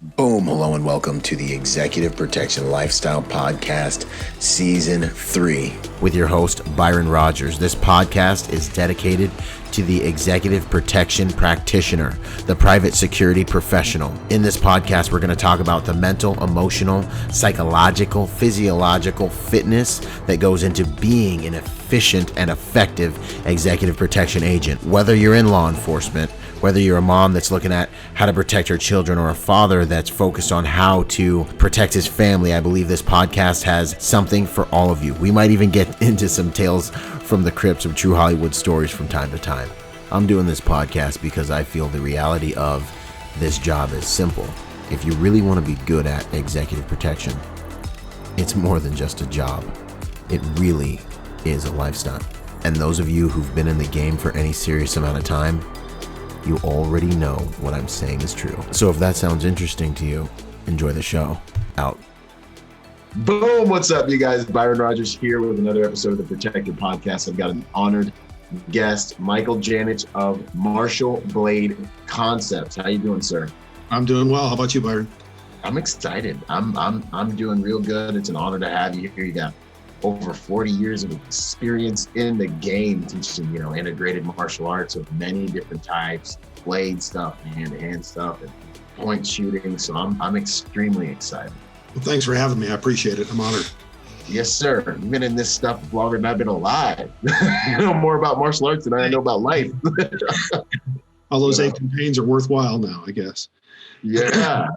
Boom, hello and welcome to the Executive Protection Lifestyle Podcast, Season 3. With your host, Byron Rodgers. This podcast is dedicated to the executive protection practitioner, the private security professional. In this podcast, we're going to talk about the mental, emotional, psychological, physiological fitness that goes into being an efficient and effective executive protection agent. Whether you're in law enforcement, whether you're a mom that's looking at how to protect her children or a father that's focused on how to protect his family, I believe this podcast has something for all of you. We might even get into some tales from the crypts of true Hollywood stories from time to time. I'm doing this podcast because I feel the reality of this job is simple. If you really want to be good at executive protection, it's more than just a job. It really is a lifestyle. And those of you who've been in the game for any serious amount of time, you already know what I'm saying is true. So if that sounds interesting to you, enjoy the show. Out. Boom! What's up, you guys? Byron Rodgers here with another episode of the Protected Podcast. I've got an honored guest, Michael Janich of Martial Blade Concepts. How you doing, sir? I'm doing well. How about you, Byron? I'm excited. I'm doing real good. It's an honor to have you here. You got over 40 years of experience in the game, teaching, integrated martial arts of many different types, blade stuff, hand-to-hand stuff, and point shooting. So I'm extremely excited. Well, thanks for having me. I appreciate it. I'm honored. Yes, sir. You've been in this stuff longer than I've been alive. You know more about martial arts than I know about life. All those aches and pains are worthwhile now, I guess. Yeah.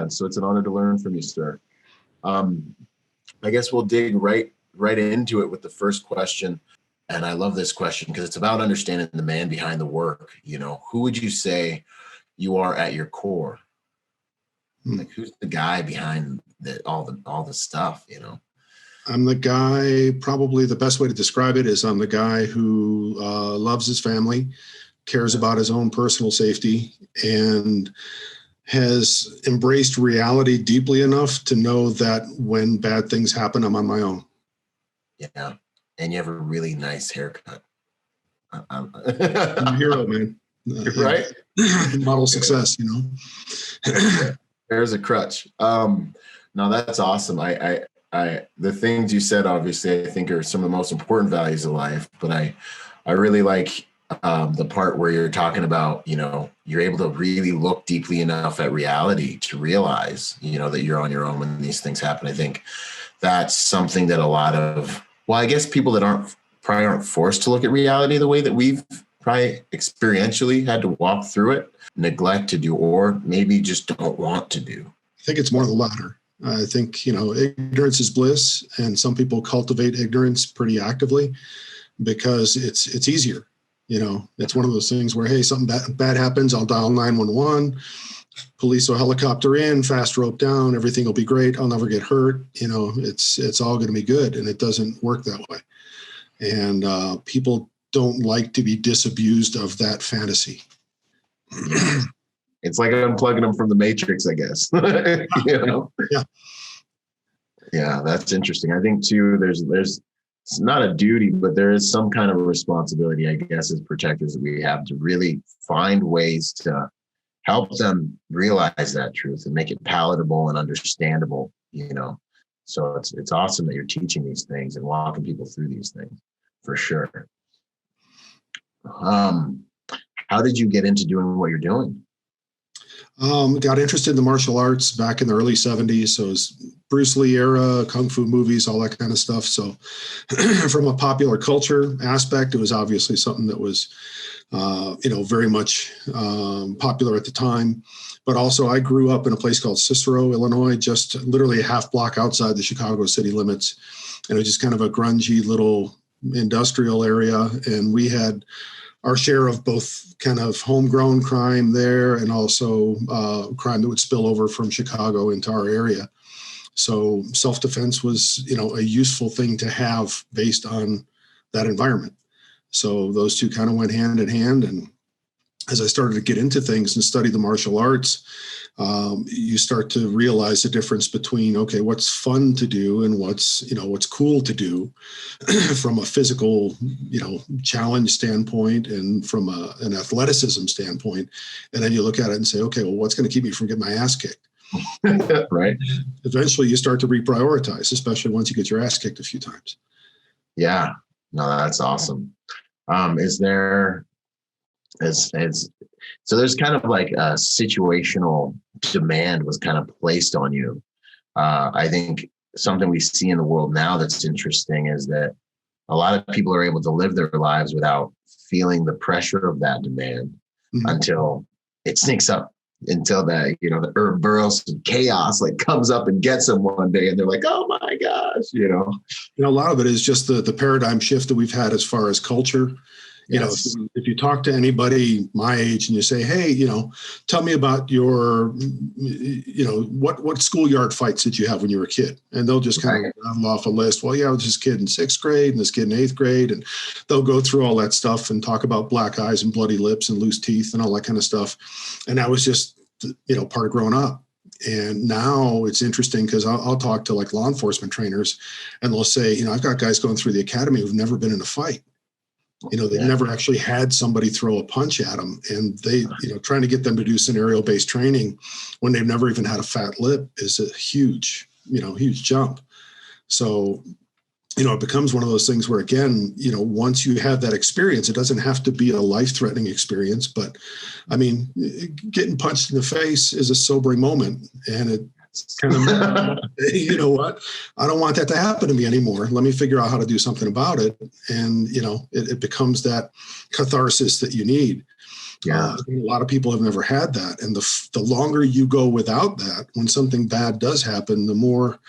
So it's an honor to learn from you, sir. I guess we'll dig right into it with the first question. And I love this question because it's about understanding the man behind the work. Who would you say you are at your core? Like, who's the guy behind all the stuff, I'm the guy, probably the best way to describe it is I'm the guy who loves his family, cares about his own personal safety, and has embraced reality deeply enough to know that when bad things happen, I'm on my own. Yeah. And you have a really nice haircut. I'm a hero, man. Right? Model success, There's a crutch. No, that's awesome. I the things you said, obviously, I think are some of the most important values of life, but I really like the part where you're talking about, you're able to really look deeply enough at reality to realize, that you're on your own when these things happen. I think that's something that a lot of, I guess people that probably aren't forced to look at reality the way that we've probably experientially had to walk through it, neglect to do, or maybe just don't want to do. I think it's more the latter. I think, ignorance is bliss, and some people cultivate ignorance pretty actively because it's easier. It's one of those things where, hey, something bad happens, I'll dial 911, police will helicopter in, fast rope down, everything will be great, I'll never get hurt. It's all going to be good, and it doesn't work that way. And people don't like to be disabused of that fantasy. It's like unplugging them from the matrix, I guess. Yeah, that's interesting. I think too, there's it's not a duty, but there is some kind of a responsibility, I guess, as protectors that we have to really find ways to help them realize that truth and make it palatable and understandable, So it's awesome that you're teaching these things and walking people through these things, for sure. How did you get into doing what you're doing? Got interested in the martial arts back in the early 70s. So it was Bruce Lee era, Kung Fu movies, all that kind of stuff. So from a popular culture aspect, it was obviously something that was, very much popular at the time. But also I grew up in a place called Cicero, Illinois, just literally a half block outside the Chicago city limits. And it was just kind of a grungy little industrial area. And we had our share of both kind of homegrown crime there and also crime that would spill over from Chicago into our area. So self-defense was, a useful thing to have based on that environment. So those two kind of went hand in hand. And as I started to get into things and study the martial arts, you start to realize the difference between, okay, what's fun to do and what's cool to do from a physical, challenge standpoint and from an athleticism standpoint. And then you look at it and say, okay, well, what's going to keep me from getting my ass kicked? Right. Eventually you start to reprioritize, especially once you get your ass kicked a few times. Yeah, no, that's awesome. So there's kind of like a situational demand was kind of placed on you. I think something we see in the world now that's interesting is that a lot of people are able to live their lives without feeling the pressure of that demand until it sneaks up, until that, the Ouroboros chaos like comes up and gets them one day and they're like, oh my gosh, a lot of it is just the paradigm shift that we've had as far as culture. Yes. If you talk to anybody my age and you say, hey, tell me about your, what schoolyard fights did you have when you were a kid? And they'll just kind of rattle off a list. Well, yeah, I was this kid in 6th grade and this kid in 8th grade. And they'll go through all that stuff and talk about black eyes and bloody lips and loose teeth and all that kind of stuff. And that was just, part of growing up. And now it's interesting because I'll talk to like law enforcement trainers and they'll say, I've got guys going through the academy who've never been in a fight. They've never actually had somebody throw a punch at them, and they, trying to get them to do scenario-based training when they've never even had a fat lip is a huge jump. So, it becomes one of those things where, again, once you have that experience, it doesn't have to be a life-threatening experience, but I mean, getting punched in the face is a sobering moment, and it kind of, you know what, I don't want that to happen to me anymore. Let me figure out how to do something about it. And, it becomes that catharsis that you need. Yeah. A lot of people have never had that. And the longer you go without that, when something bad does happen, the more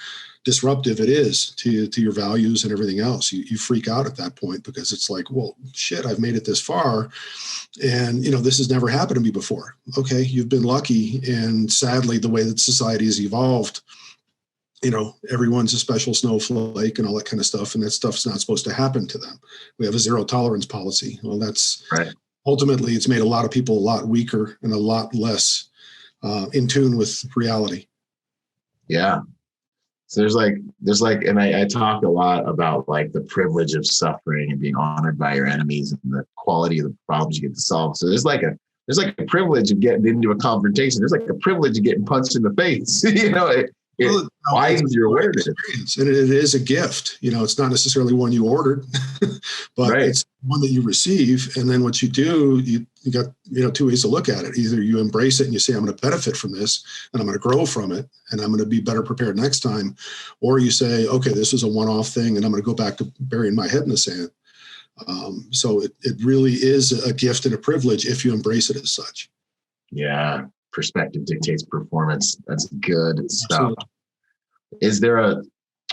disruptive it is to your values and everything else. You freak out at that point because it's like, well, shit, I've made it this far. And, this has never happened to me before. Okay, you've been lucky. And sadly, the way that society has evolved, everyone's a special snowflake and all that kind of stuff. And that stuff's not supposed to happen to them. We have a zero tolerance policy. Well, that's right. Ultimately, it's made a lot of people a lot weaker and a lot less in tune with reality. Yeah. So there's like, and I talk a lot about like the privilege of suffering and being honored by your enemies and the quality of the problems you get to solve. So there's like a privilege of getting into a confrontation. There's like a privilege of getting punched in the face. It widens your awareness. And it is a gift. It's not necessarily one you ordered, but it's one that you receive. And then what you do, you got, 2 ways to look at it. Either you embrace it and you say, I'm going to benefit from this and I'm going to grow from it and I'm going to be better prepared next time. Or you say, okay, this is a one-off thing and I'm going to go back to burying my head in the sand. So it really is a gift and a privilege if you embrace it as such. Yeah. Perspective dictates performance. That's good stuff. Absolutely.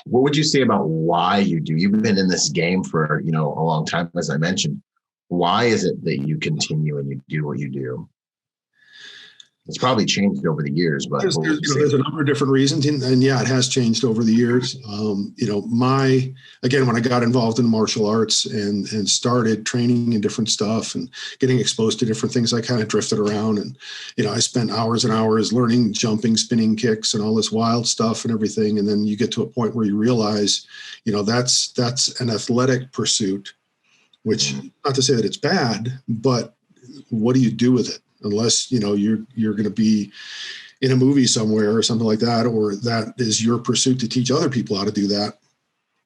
What would you say about why you do? You've been in this game for, a long time, as I mentioned. Why is it that you continue and you do what you do? It's probably changed over the years, but there's a number of different reasons, and yeah, it has changed over the years. When I got involved in martial arts and started training in different stuff and getting exposed to different things, I kind of drifted around, and I spent hours and hours learning jumping, spinning kicks, and all this wild stuff and everything. And then you get to a point where you realize, that's an athletic pursuit, which not to say that it's bad, but what do you do with it? Unless, you're going to be in a movie somewhere or something like that, or that is your pursuit to teach other people how to do that.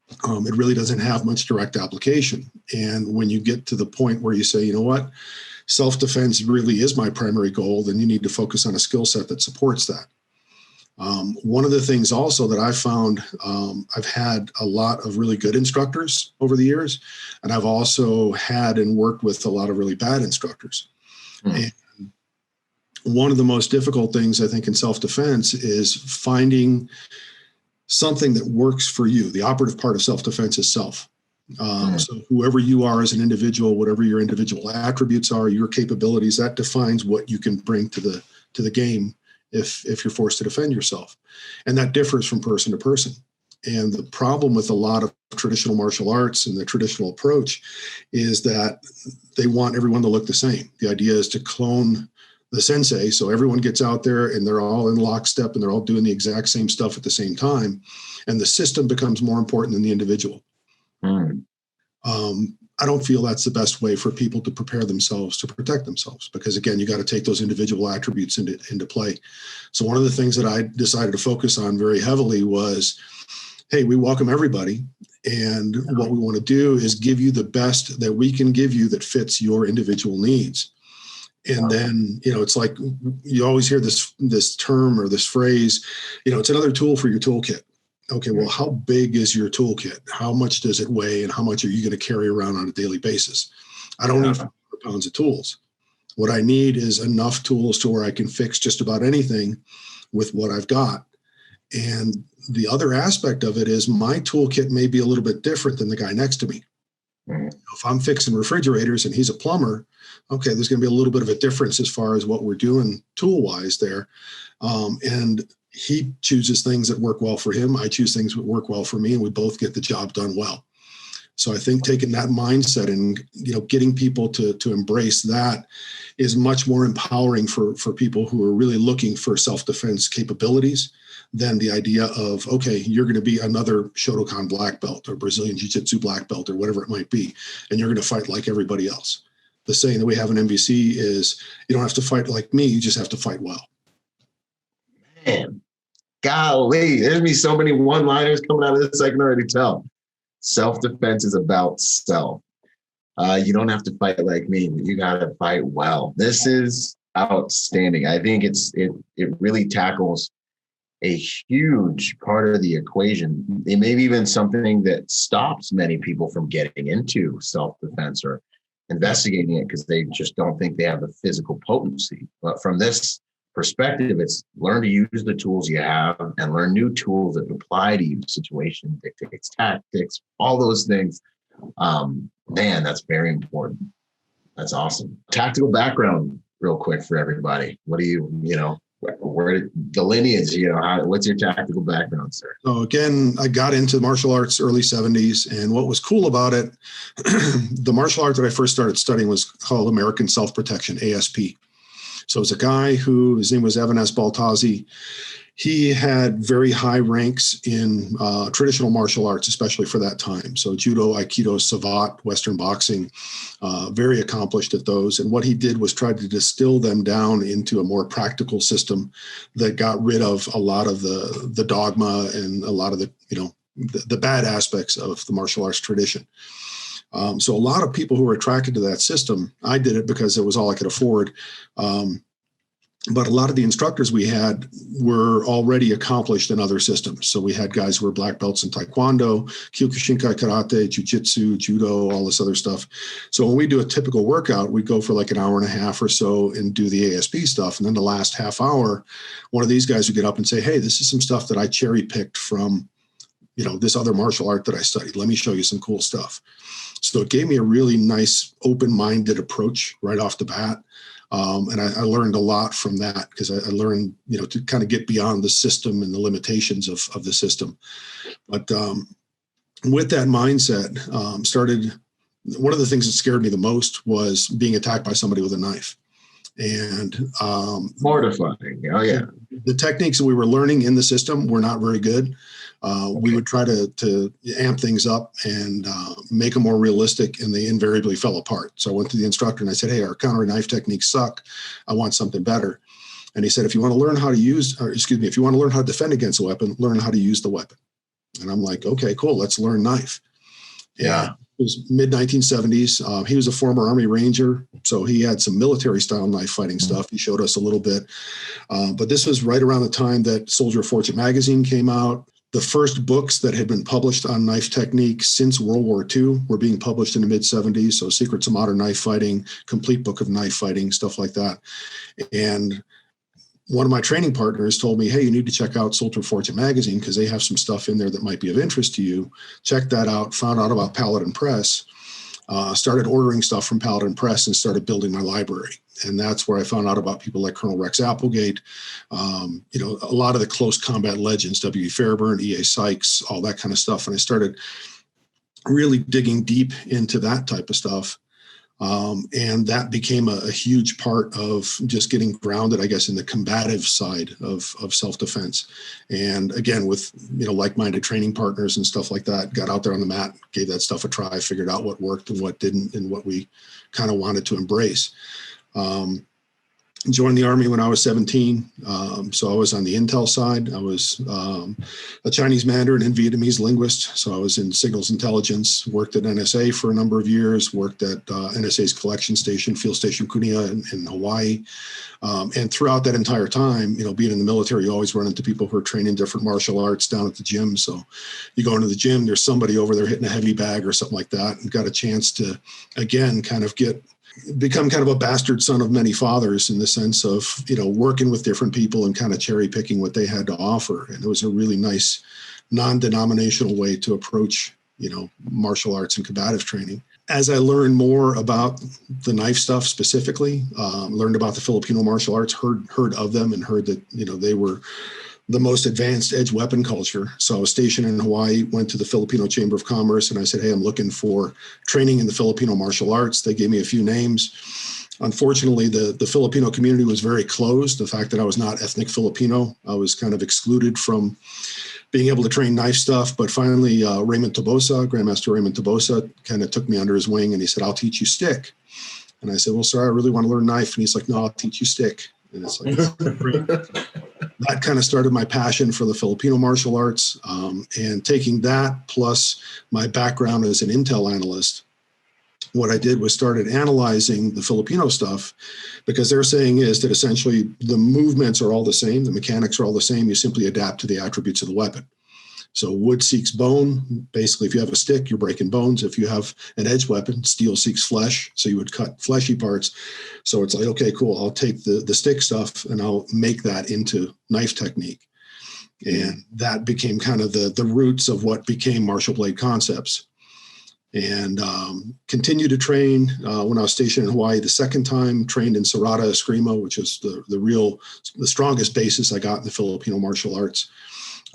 It really doesn't have much direct application. And when you get to the point where you say, you know what, self-defense really is my primary goal, then you need to focus on a skill set that supports that. One of the things also that I found, I've had a lot of really good instructors over the years, and I've also had and worked with a lot of really bad instructors. And one of the most difficult things, I think, in self-defense is finding something that works for you. The operative part of self-defense is self. So whoever you are as an individual, whatever your individual attributes are, your capabilities, that defines what you can bring to the game if you're forced to defend yourself. And that differs from person to person. And the problem with a lot of traditional martial arts and the traditional approach is that they want everyone to look the same. The idea is to clone the sensei. So everyone gets out there and they're all in lockstep and they're all doing the exact same stuff at the same time. And the system becomes more important than the individual. I don't feel that's the best way for people to prepare themselves to protect themselves, because again, you got to take those individual attributes into play. So one of the things that I decided to focus on very heavily was, hey, we welcome everybody. And what we want to do is give you the best that we can give you that fits your individual needs. And then, it's like you always hear this term or this phrase, it's another tool for your toolkit. Okay, well, how big is your toolkit? How much does it weigh, and how much are you going to carry around on a daily basis? I don't need 500 pounds of tools. What I need is enough tools to where I can fix just about anything with what I've got. And the other aspect of it is my toolkit may be a little bit different than the guy next to me. If I'm fixing refrigerators and he's a plumber, okay, there's going to be a little bit of a difference as far as what we're doing tool-wise there. And he chooses things that work well for him. I choose things that work well for me, and we both get the job done well. So I think taking that mindset and, getting people to embrace that is much more empowering for people who are really looking for self-defense capabilities than the idea of, okay, you're going to be another Shotokan black belt or Brazilian Jiu-Jitsu black belt or whatever it might be, and you're going to fight like everybody else. The saying that we have in NBC is, you don't have to fight like me, you just have to fight well. Man, golly, there's me so many one-liners coming out of this, I can already tell. Self-defense is about self. You don't have to fight like me, but you got to fight well. This is outstanding. I think it really tackles a huge part of the equation. It may be even something that stops many people from getting into self-defense or investigating it because they just don't think they have the physical potency. But from this perspective, it's learn to use the tools you have and learn new tools that apply to your situation, dictates tactics, all those things. Man, that's very important. That's awesome. Tactical background, real quick for everybody. What do where the lineage, what's your tactical background, sir? So again, I got into martial arts early 70s. And what was cool about it, the martial art that I first started studying was called American Self-Protection, ASP. So it's a guy his name was Evan S. Baltazzi. He had very high ranks in traditional martial arts, especially for that time. So judo, aikido, savate, Western boxing, very accomplished at those. And what he did was try to distill them down into a more practical system that got rid of a lot of the dogma and a lot of the bad aspects of the martial arts tradition. So a lot of people who were attracted to that system, I did it because it was all I could afford. But a lot of the instructors we had were already accomplished in other systems. So we had guys who were black belts in Taekwondo, Kyokushinkai Karate, Jiu-Jitsu, Judo, all this other stuff. So when we do a typical workout, we go for like an hour and a half or so and do the ASP stuff. And then the last half hour, one of these guys would get up and say, hey, this is some stuff that I cherry picked from, this other martial art that I studied. Let me show you some cool stuff. So it gave me a really nice, open-minded approach right off the bat. And I learned a lot from that because I learned, to kind of get beyond the system and the limitations of the system. But with that mindset, one of the things that scared me the most was being attacked by somebody with a knife. And mortifying. Oh, yeah. The techniques that we were learning in the system were not very good. We would try to amp things up and make them more realistic, and they invariably fell apart. So I went to the instructor and I said, hey, our counter knife techniques suck. I want something better. And he said, if you want to learn how to defend against a weapon, learn how to use the weapon. And I'm like, okay, cool. Let's learn knife. Yeah. It was mid-1970s. He was a former Army Ranger, so he had some military-style knife fighting stuff. He showed us a little bit. But this was right around the time that Soldier of Fortune magazine came out. The first books that had been published on knife technique since World War II were being published in the mid-70s. So Secrets of Modern Knife Fighting, Complete Book of Knife Fighting, stuff like that. And one of my training partners told me, hey, you need to check out Soldier of Fortune magazine because they have some stuff in there that might be of interest to you. Check that out. Found out about Paladin Press. started ordering stuff from Paladin Press and started building my library. And that's where I found out about people like Colonel Rex Applegate, a lot of the close combat legends, W.E. Fairburn, E.A. Sykes, all that kind of stuff. And I started really digging deep into that type of stuff. And that became a huge part of just getting grounded, I guess, in the combative side of self-defense. And again, with, like-minded training partners and stuff like that, got out there on the mat, gave that stuff a try, figured out what worked and what didn't, and what we kind of wanted to embrace. Joined the Army when I was 17. So I was on the intel side. I was a Chinese Mandarin and Vietnamese linguist. So I was in signals intelligence, worked at NSA for a number of years, worked at NSA's collection station, Field Station Kunia in Hawaii. And throughout that entire time, being in the military, you always run into people who are training different martial arts down at the gym. So you go into the gym, there's somebody over there hitting a heavy bag or something like that, and got a chance to, again, kind of become kind of a bastard son of many fathers in the sense of, working with different people and kind of cherry picking what they had to offer. And it was a really nice non-denominational way to approach, martial arts and combative training. As I learned more about the knife stuff specifically, learned about the Filipino martial arts, heard of them and heard that, they were the most advanced edge weapon culture. So I was stationed in Hawaii, went to the Filipino Chamber of Commerce, and I said, hey, I'm looking for training in the Filipino martial arts. They gave me a few names. Unfortunately, the Filipino community was very closed. The fact that I was not ethnic Filipino, I was kind of excluded from being able to train knife stuff. But finally, Raymond Tobosa, Grandmaster Raymond Tobosa, kind of took me under his wing, and he said, I'll teach you stick. And I said, well, sir, I really want to learn knife. And he's like, no, I'll teach you stick. And it's like, that kind of started my passion for the Filipino martial arts. And taking that plus my background as an intel analyst, what I did was started analyzing the Filipino stuff, because their saying is that essentially the movements are all the same. The mechanics are all the same. You simply adapt to the attributes of the weapon. So wood seeks bone. Basically, if you have a stick, you're breaking bones. If you have an edge weapon, steel seeks flesh. So you would cut fleshy parts. So it's like, okay, cool. I'll take the stick stuff and I'll make that into knife technique. And that became kind of the roots of what became martial blade concepts. And continued to train when I was stationed in Hawaii the second time, trained in Sarada Eskrima, which is the strongest basis I got in the Filipino martial arts.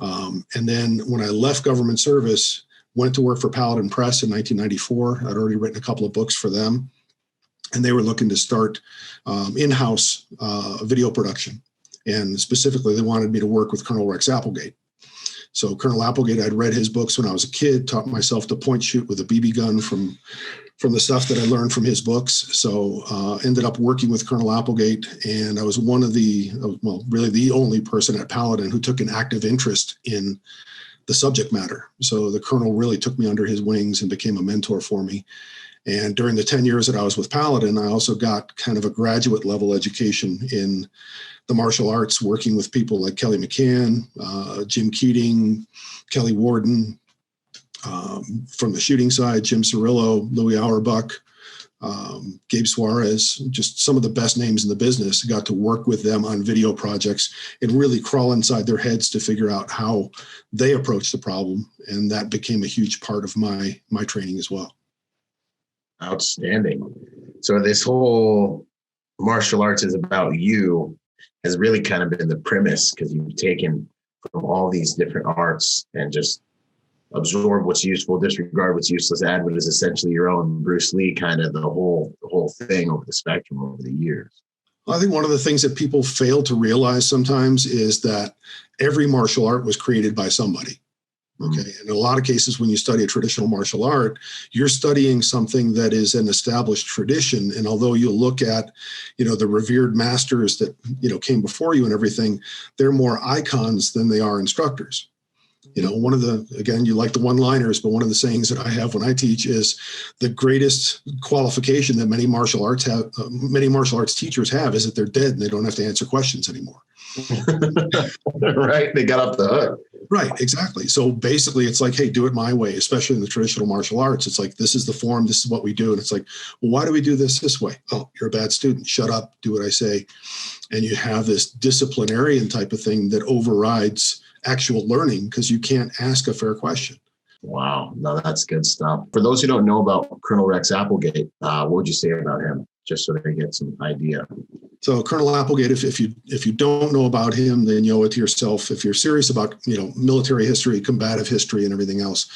And then when I left government service, went to work for Paladin Press in 1994. I'd already written a couple of books for them, and they were looking to start in-house video production. And specifically, they wanted me to work with Colonel Rex Applegate. So Colonel Applegate, I'd read his books when I was a kid, taught myself to point shoot with a BB gun from the stuff that I learned from his books. So ended up working with Colonel Applegate, and I was one of really the only person at Paladin who took an active interest in the subject matter. So the Colonel really took me under his wings and became a mentor for me. And during the 10 years that I was with Paladin, I also got kind of a graduate level education in the martial arts, working with people like Kelly McCann, Jim Keating, Kelly Warden. From the shooting side, Jim Cirillo, Louis Auerbach, Gabe Suarez, just some of the best names in the business. Got to work with them on video projects and really crawl inside their heads to figure out how they approach the problem. And that became a huge part of my training as well. Outstanding. So this whole martial arts is about you has really kind of been the premise, because you've taken from all these different arts and just absorb what's useful, disregard what's useless, add what is essentially your own Bruce Lee, kind of the whole thing over the spectrum over the years. Well, I think one of the things that people fail to realize sometimes is that every martial art was created by somebody. Okay. And in a lot of cases, when you study a traditional martial art, you're studying something that is an established tradition. And although you look at, the revered masters that, came before you and everything, they're more icons than they are instructors. One of again, you like the one-liners, but one of the sayings that I have when I teach is the greatest qualification that many martial arts teachers have is that they're dead and they don't have to answer questions anymore. Right. They got off the hook. Right. Exactly. So basically it's like, hey, do it my way, especially in the traditional martial arts. It's like, this is the form. This is what we do. And it's like, well, why do we do this way? Oh, you're a bad student. Shut up. Do what I say. And you have this disciplinarian type of thing that overrides actual learning, because you can't ask a fair question. Wow. No, that's good stuff. For those who don't know about Colonel Rex Applegate, what would you say about him? Just so they get some idea. So Colonel Applegate, if you don't know about him, then you owe it to yourself. If you're serious about military history, combative history, and everything else,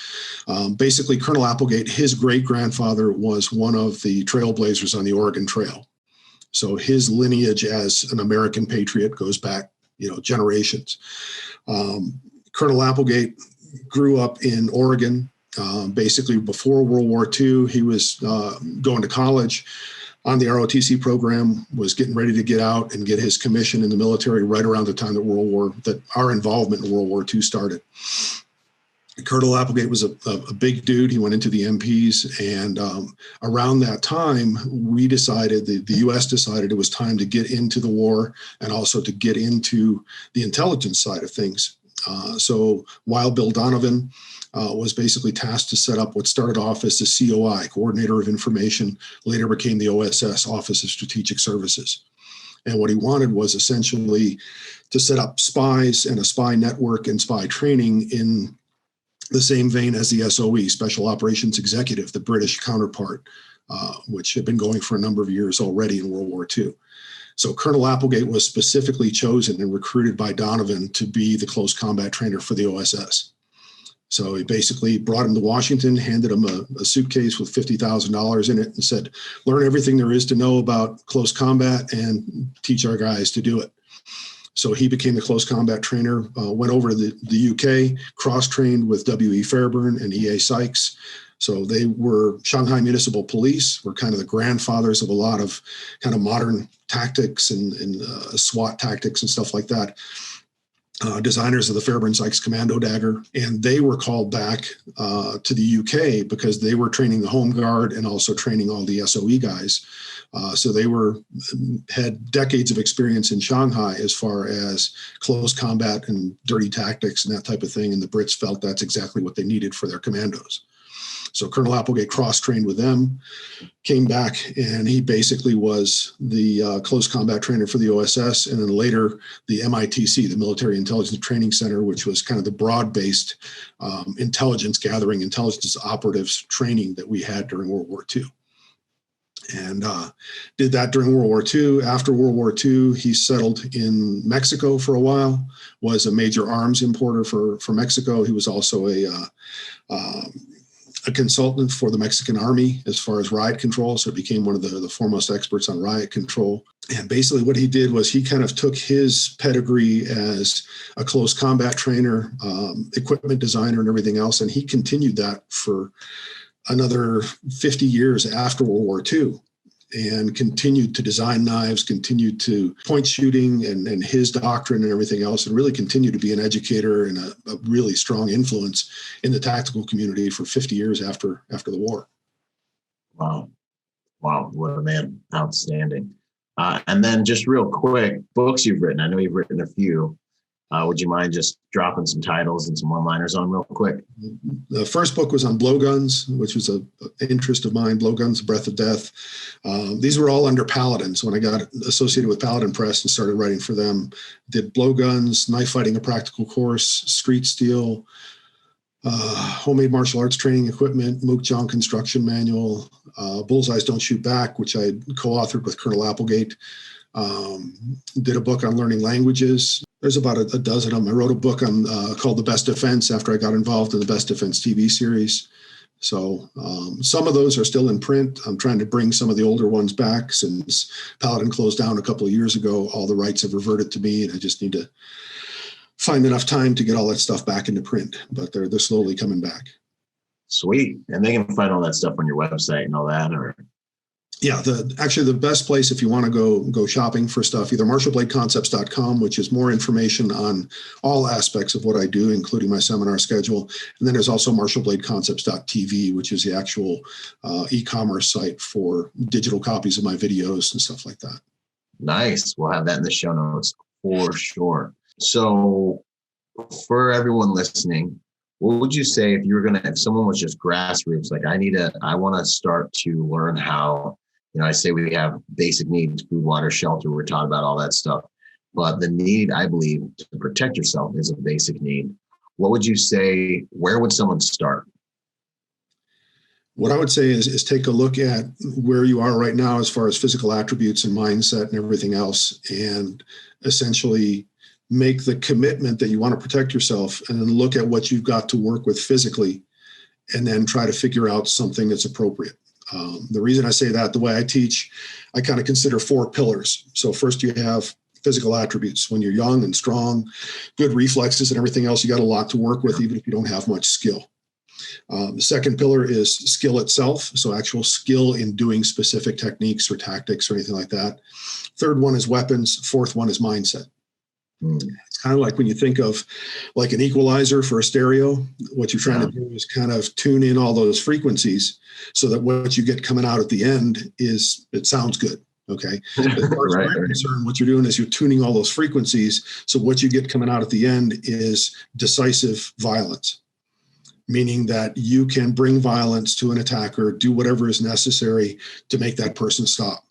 basically Colonel Applegate, his great grandfather was one of the trailblazers on the Oregon Trail. So his lineage as an American patriot goes back generations. Colonel Applegate grew up in Oregon. Basically before World War II, he was going to college on the ROTC program, was getting ready to get out and get his commission in the military right around the time that our involvement in World War II started. Colonel Applegate was a big dude. He went into the MPs, and around that time, we decided, the U.S. decided it was time to get into the war and also to get into the intelligence side of things. So Wild Bill Donovan was basically tasked to set up what started off as the COI, Coordinator of Information, later became the OSS, Office of Strategic Services. And what he wanted was essentially to set up spies and a spy network and spy training in the same vein as the SOE, Special Operations Executive, the British counterpart, which had been going for a number of years already in World War II. So Colonel Applegate was specifically chosen and recruited by Donovan to be the close combat trainer for the OSS. So he basically brought him to Washington, handed him a suitcase with $50,000 in it and said, learn everything there is to know about close combat and teach our guys to do it. So he became the close combat trainer, went over to the UK, cross-trained with W.E. Fairburn and E.A. Sykes. So they were Shanghai Municipal Police, were kind of the grandfathers of a lot of kind of modern tactics and SWAT tactics and stuff like that. Designers of the Fairburn Sykes Commando Dagger, and they were called back to the UK because they were training the Home Guard and also training all the SOE guys. So they had decades of experience in Shanghai as far as close combat and dirty tactics and that type of thing, and the Brits felt that's exactly what they needed for their commandos. So Colonel Applegate cross-trained with them, came back, and he basically was the close combat trainer for the OSS, and then later the MITC, the Military Intelligence Training Center, which was kind of the broad-based intelligence gathering, intelligence operatives training that we had during World War II. And did that during World War II. After World War II, he settled in Mexico for a while, was a major arms importer for Mexico. He was also a consultant for the Mexican Army as far as riot control. So became one of the foremost experts on riot control. And basically what he did was he kind of took his pedigree as a close combat trainer, equipment designer and everything else. And he continued that for another 50 years after World War II and continued to design knives, continued to point shooting and his doctrine and everything else, and really continued to be an educator and a really strong influence in the tactical community for 50 years after the war. Wow. What a man. Outstanding. And then just real quick, books you've written. I know you've written a few. Would you mind just dropping some titles and some one-liners on real quick? The first book was on blowguns, which was an interest of mine, Blowguns, Breath of Death. These were all under Paladin. So when I got associated with Paladin Press and started writing for them, did blowguns, knife fighting, a practical course, street steel, homemade martial arts training equipment, Mook Jong construction manual, Bullseyes Don't Shoot Back, which I co-authored with Colonel Applegate. Did a book on learning languages. There's about a dozen of them. I wrote a book on called The Best Defense after I got involved in the Best Defense TV series. So some of those are still in print. I'm trying to bring some of the older ones back since Paladin closed down a couple of years ago. All the rights have reverted to me, and I just need to find enough time to get all that stuff back into print. But they're slowly coming back. Sweet. And they can find all that stuff on your website and all that, or? Yeah, actually the best place if you want to go shopping for stuff, either martialbladeconcepts.com, which is more information on all aspects of what I do, including my seminar schedule. And then there's also martialbladeconcepts.tv, which is the actual e-commerce site for digital copies of my videos and stuff like that. Nice. We'll have that in the show notes for sure. So for everyone listening, what would you say if someone was just grassroots, like I want to start to learn how, I say we have basic needs, food, water, shelter. We're taught about all that stuff, but the need, I believe, to protect yourself is a basic need. What would you say? Where would someone start? What I would say is take a look at where you are right now as far as physical attributes and mindset and everything else, and essentially make the commitment that you want to protect yourself, and then look at what you've got to work with physically, and then try to figure out something that's appropriate. The reason I say that, the way I teach, I kind of consider 4 pillars. So first you have physical attributes. When you're young and strong, good reflexes and everything else, you got a lot to work with, even if you don't have much skill. The second pillar is skill itself. So actual skill in doing specific techniques or tactics or anything like that. Third one is weapons. Fourth one is mindset. It's kind of like when you think of like an equalizer for a stereo, what you're trying to do is kind of tune in all those frequencies so that what you get coming out at the end is, it sounds good. Okay. As far as I'm concerned, what you're doing is you're tuning all those frequencies. So what you get coming out at the end is decisive violence, meaning that you can bring violence to an attacker, do whatever is necessary to make that person stop.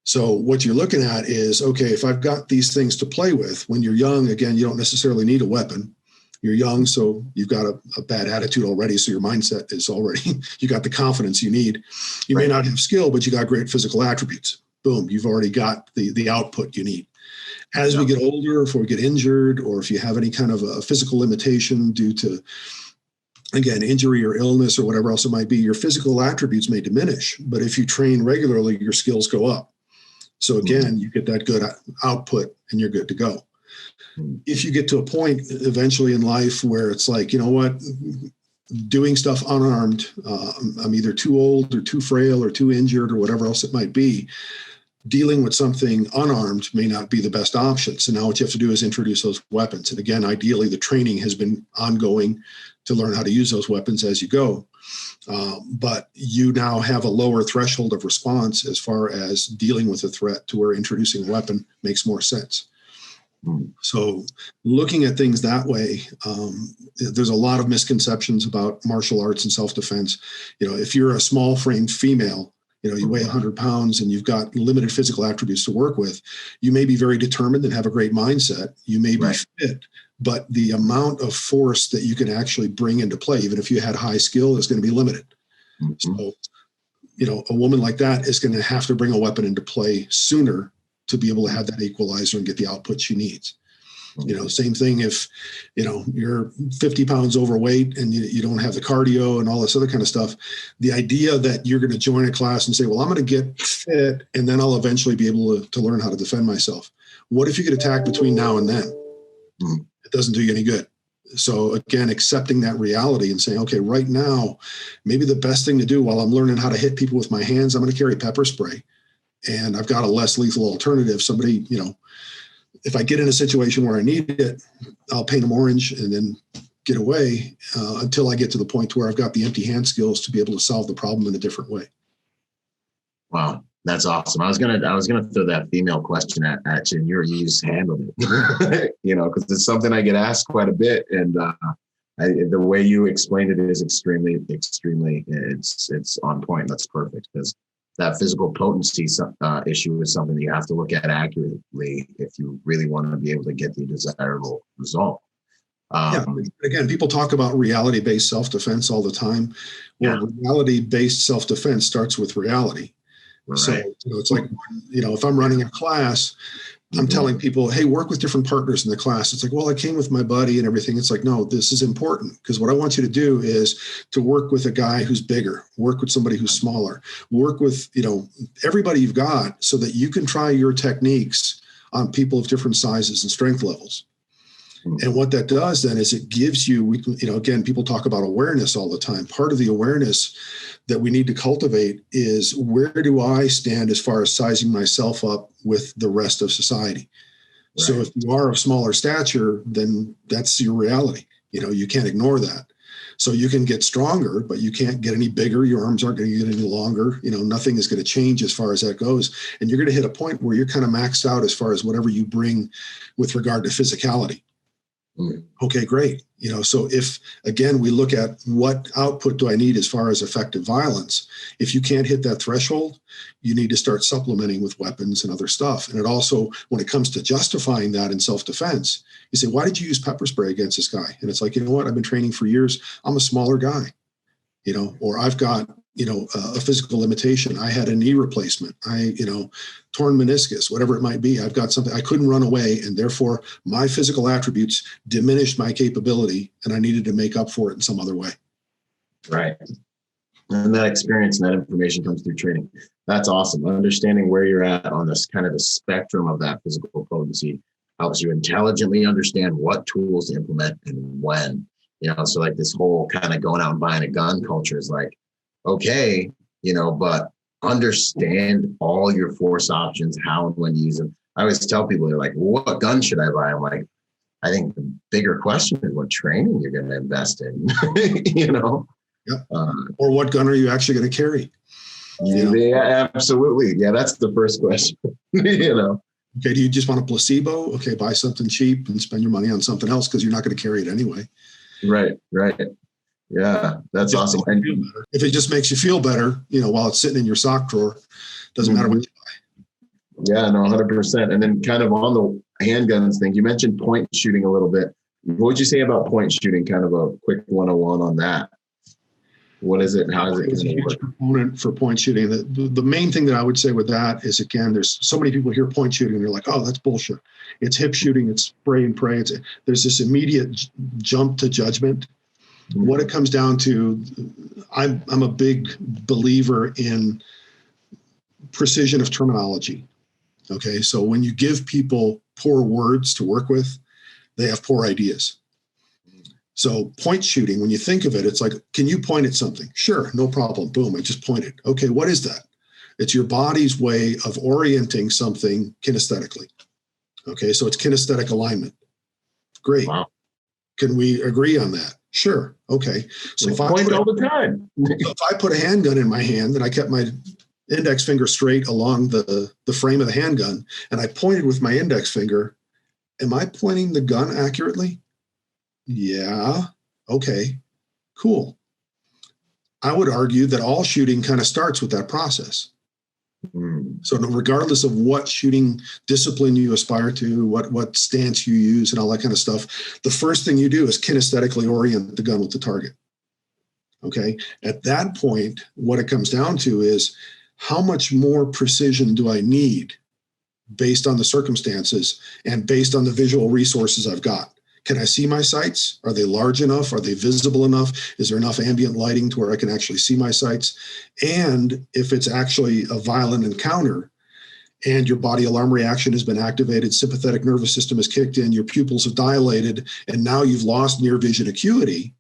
So what you're looking at is, okay, if I've got these things to play with, when you're young, again, you don't necessarily need a weapon. You're young, so you've got a bad attitude already. So your mindset is already, you got the confidence you need. You may not have skill, but you got great physical attributes. Boom, you've already got the output you need. As we get older, if we get injured, or if you have any kind of a physical limitation due to, again, injury or illness or whatever else it might be, your physical attributes may diminish. But if you train regularly, your skills go up. So again, you get that good output and you're good to go. If you get to a point eventually in life where it's like, you know what, doing stuff unarmed, I'm either too old or too frail or too injured or whatever else it might be, dealing with something unarmed may not be the best option. So now what you have to do is introduce those weapons. And again, ideally, the training has been ongoing to learn how to use those weapons as you go. But you now have a lower threshold of response as far as dealing with a threat to where introducing a weapon makes more sense. So looking at things that way, there's a lot of misconceptions about martial arts and self-defense. You know, if you're a small framed female, you know, you weigh 100 pounds and you've got limited physical attributes to work with, you may be very determined and have a great mindset. You may be fit, but the amount of force that you can actually bring into play, even if you had high skill, is going to be limited. So, you know, a woman like that is going to have to bring a weapon into play sooner to be able to have that equalizer and get the output she needs. You know, same thing if, you know, you're 50 pounds overweight and you don't have the cardio and all this other kind of stuff. The idea that you're going to join a class and say, well, I'm going to get fit and then I'll eventually be able to learn how to defend myself. What if you get attacked between now and then? It doesn't do you any good. So again, accepting that reality and saying, okay, right now, maybe the best thing to do while I'm learning how to hit people with my hands, I'm going to carry pepper spray. And I've got a less lethal alternative. Somebody, you know, if I get in a situation where I need it, I'll paint them orange and then get away until I get to the point where I've got the empty hand skills to be able to solve the problem in a different way. Wow, that's awesome. I was gonna throw that female question at you, and you just handled it. You know, because it's something I get asked quite a bit, and the way you explained it is extremely, it's on point. That's perfect, because that physical potency issue is something that you have to look at accurately if you really want to be able to get the desirable result. Again, people talk about reality-based self-defense all the time. Well, reality-based self-defense starts with reality. Right. So, you know, it's like, you know, if I'm running a class, I'm telling people, hey, work with different partners in the class. It's like, well, I came with my buddy and everything. It's like, no, this is important, because what I want you to do is to work with a guy who's bigger, work with somebody who's smaller, work with, you know, everybody you've got, so that you can try your techniques on people of different sizes and strength levels. And what that does then is it gives you, you know, again, people talk about awareness all the time. Part of the awareness that we need to cultivate is, where do I stand as far as sizing myself up with the rest of society? Right. So if you are of smaller stature, then that's your reality. You know, you can't ignore that. So you can get stronger, but you can't get any bigger. Your arms aren't going to get any longer. You know, nothing is going to change as far as that goes. And you're going to hit a point where you're kind of maxed out as far as whatever you bring with regard to physicality. Okay, great. You know, so if, again, we look at what output do I need as far as effective violence, if you can't hit that threshold, you need to start supplementing with weapons and other stuff. And it also, when it comes to justifying that in self-defense, you say, why did you use pepper spray against this guy? And it's like, you know what? I've been training for years. I'm a smaller guy. or I've got, a physical limitation. I had a knee replacement. Torn meniscus, whatever it might be. I've got something, I couldn't run away, and therefore my physical attributes diminished my capability, and I needed to make up for it in some other way. Right. And that experience and that information comes through training. That's awesome. Understanding where you're at on this kind of the spectrum of that physical potency helps you intelligently understand what tools to implement and when. So like this whole kind of going out and buying a gun culture is like, okay, but understand all your force options, how and when to use them. I always tell people, they're like, what gun should I buy? I'm like, I think the bigger question is what training you're going to invest in, Yep. Or what gun are you actually going to carry? Yeah, absolutely. Yeah, that's the first question. Okay, do you just want a placebo? Okay, buy something cheap and spend your money on something else because you're not going to carry it anyway. Right. Yeah, that's awesome. And if it just makes you feel better, while it's sitting in your sock drawer, doesn't matter what you buy. Yeah, no, 100%. And then kind of on the handguns thing, you mentioned point shooting a little bit. What would you say about point shooting? Kind of a quick 101 on that. What is it and how is it It's a going to huge work? component for point shooting. The main thing that I would say with that is, again, there's so many people hear point shooting and they're like, oh, that's bullshit. It's hip shooting, it's spray and pray. There's this immediate jump to judgment. Mm-hmm. What it comes down to, I'm a big believer in precision of terminology. Okay, so when you give people poor words to work with, they have poor ideas. So point shooting, when you think of it, it's like, can you point at something? Sure, no problem. Boom, I just pointed. Okay, what is that? It's your body's way of orienting something kinesthetically. Okay, so it's kinesthetic alignment. Great. Wow. Can we agree on that? Sure. Okay. So if I point all the time. So if I put a handgun in my hand and I kept my index finger straight along the frame of the handgun and I pointed with my index finger, am I pointing the gun accurately? Yeah. Okay, cool. I would argue that all shooting kind of starts with that process. So regardless of what shooting discipline you aspire to, what stance you use and all that kind of stuff, the first thing you do is kinesthetically orient the gun with the target. Okay. At that point, what it comes down to is how much more precision do I need based on the circumstances and based on the visual resources I've got? Can I see my sights? Are they large enough? Are they visible enough? Is there enough ambient lighting to where I can actually see my sights? And if it's actually a violent encounter and your body alarm reaction has been activated, sympathetic nervous system has kicked in, your pupils have dilated, and now you've lost near vision acuity,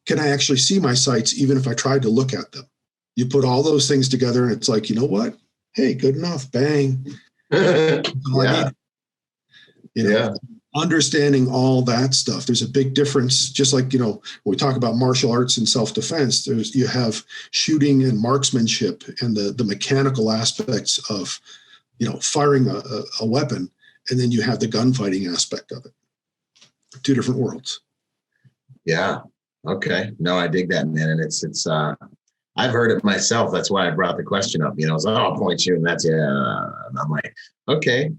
can I actually see my sights even if I tried to look at them? You put all those things together and it's like, you know what? Hey, good enough. Bang. Yeah. Understanding all that stuff. There's a big difference, just like, when we talk about martial arts and self-defense, you have shooting and marksmanship and the mechanical aspects of, firing a weapon. And then you have the gunfighting aspect of it. Two different worlds. Yeah. Okay. No, I dig that, man. And it's I've heard it myself. That's why I brought the question up, it's I'll point you and that's, yeah. And I'm like, okay.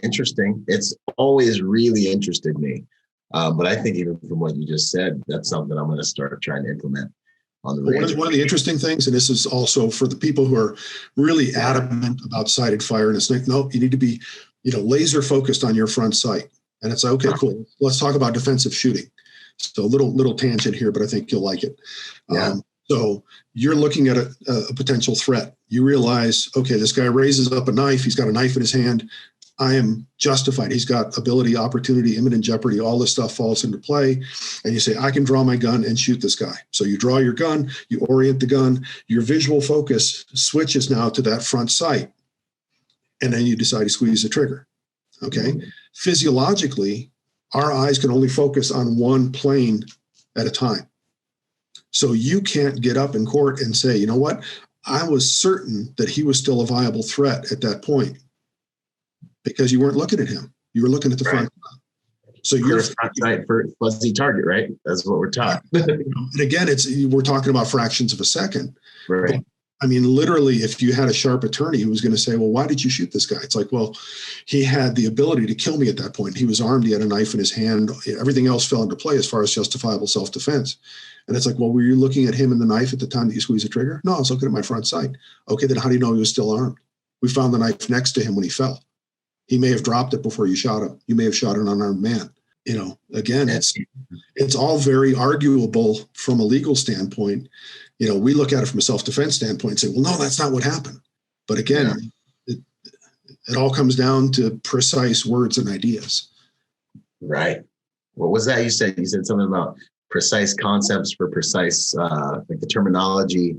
Interesting. It's always really interested me. But I think even from what you just said, that's something I'm going to start trying to implement on the range. One of the interesting things, and this is also for the people who are really adamant about sighted fire, and it's like, no, you need to be, laser focused on your front sight. And it's like, okay, cool. Let's talk about defensive shooting. So a little tangent here, but I think you'll like it. Yeah. So you're looking at a potential threat. You realize, okay, this guy raises up a knife. He's got a knife in his hand. I am justified. He's got ability, opportunity, imminent jeopardy. All this stuff falls into play. And you say, I can draw my gun and shoot this guy. So you draw your gun, you orient the gun, your visual focus switches now to that front sight. And then you decide to squeeze the trigger. Okay. Mm-hmm. Physiologically, our eyes can only focus on one plane at a time. So you can't get up in court and say, you know what? I was certain that he was still a viable threat at that point. Because you weren't looking at him. You were looking at the front. So you're front sight for fuzzy target, right? That's what we're taught. And again, we're talking about fractions of a second. Right. I mean, literally, if you had a sharp attorney who was going to say, well, why did you shoot this guy? It's like, well, he had the ability to kill me at that point. He was armed. He had a knife in his hand. Everything else fell into play as far as justifiable self-defense. And it's like, well, were you looking at him and the knife at the time that you squeezed the trigger? No, I was looking at my front sight. Okay, then how do you know he was still armed? We found the knife next to him when he fell. He may have dropped it before you shot him. You may have shot an unarmed man. You know, again, it's all very arguable from a legal standpoint. You know, we look at it from a self-defense standpoint and say, well, no, that's not what happened. But again, it all comes down to precise words and ideas. Right. What was that you said? You said something about precise concepts for precise, like the terminology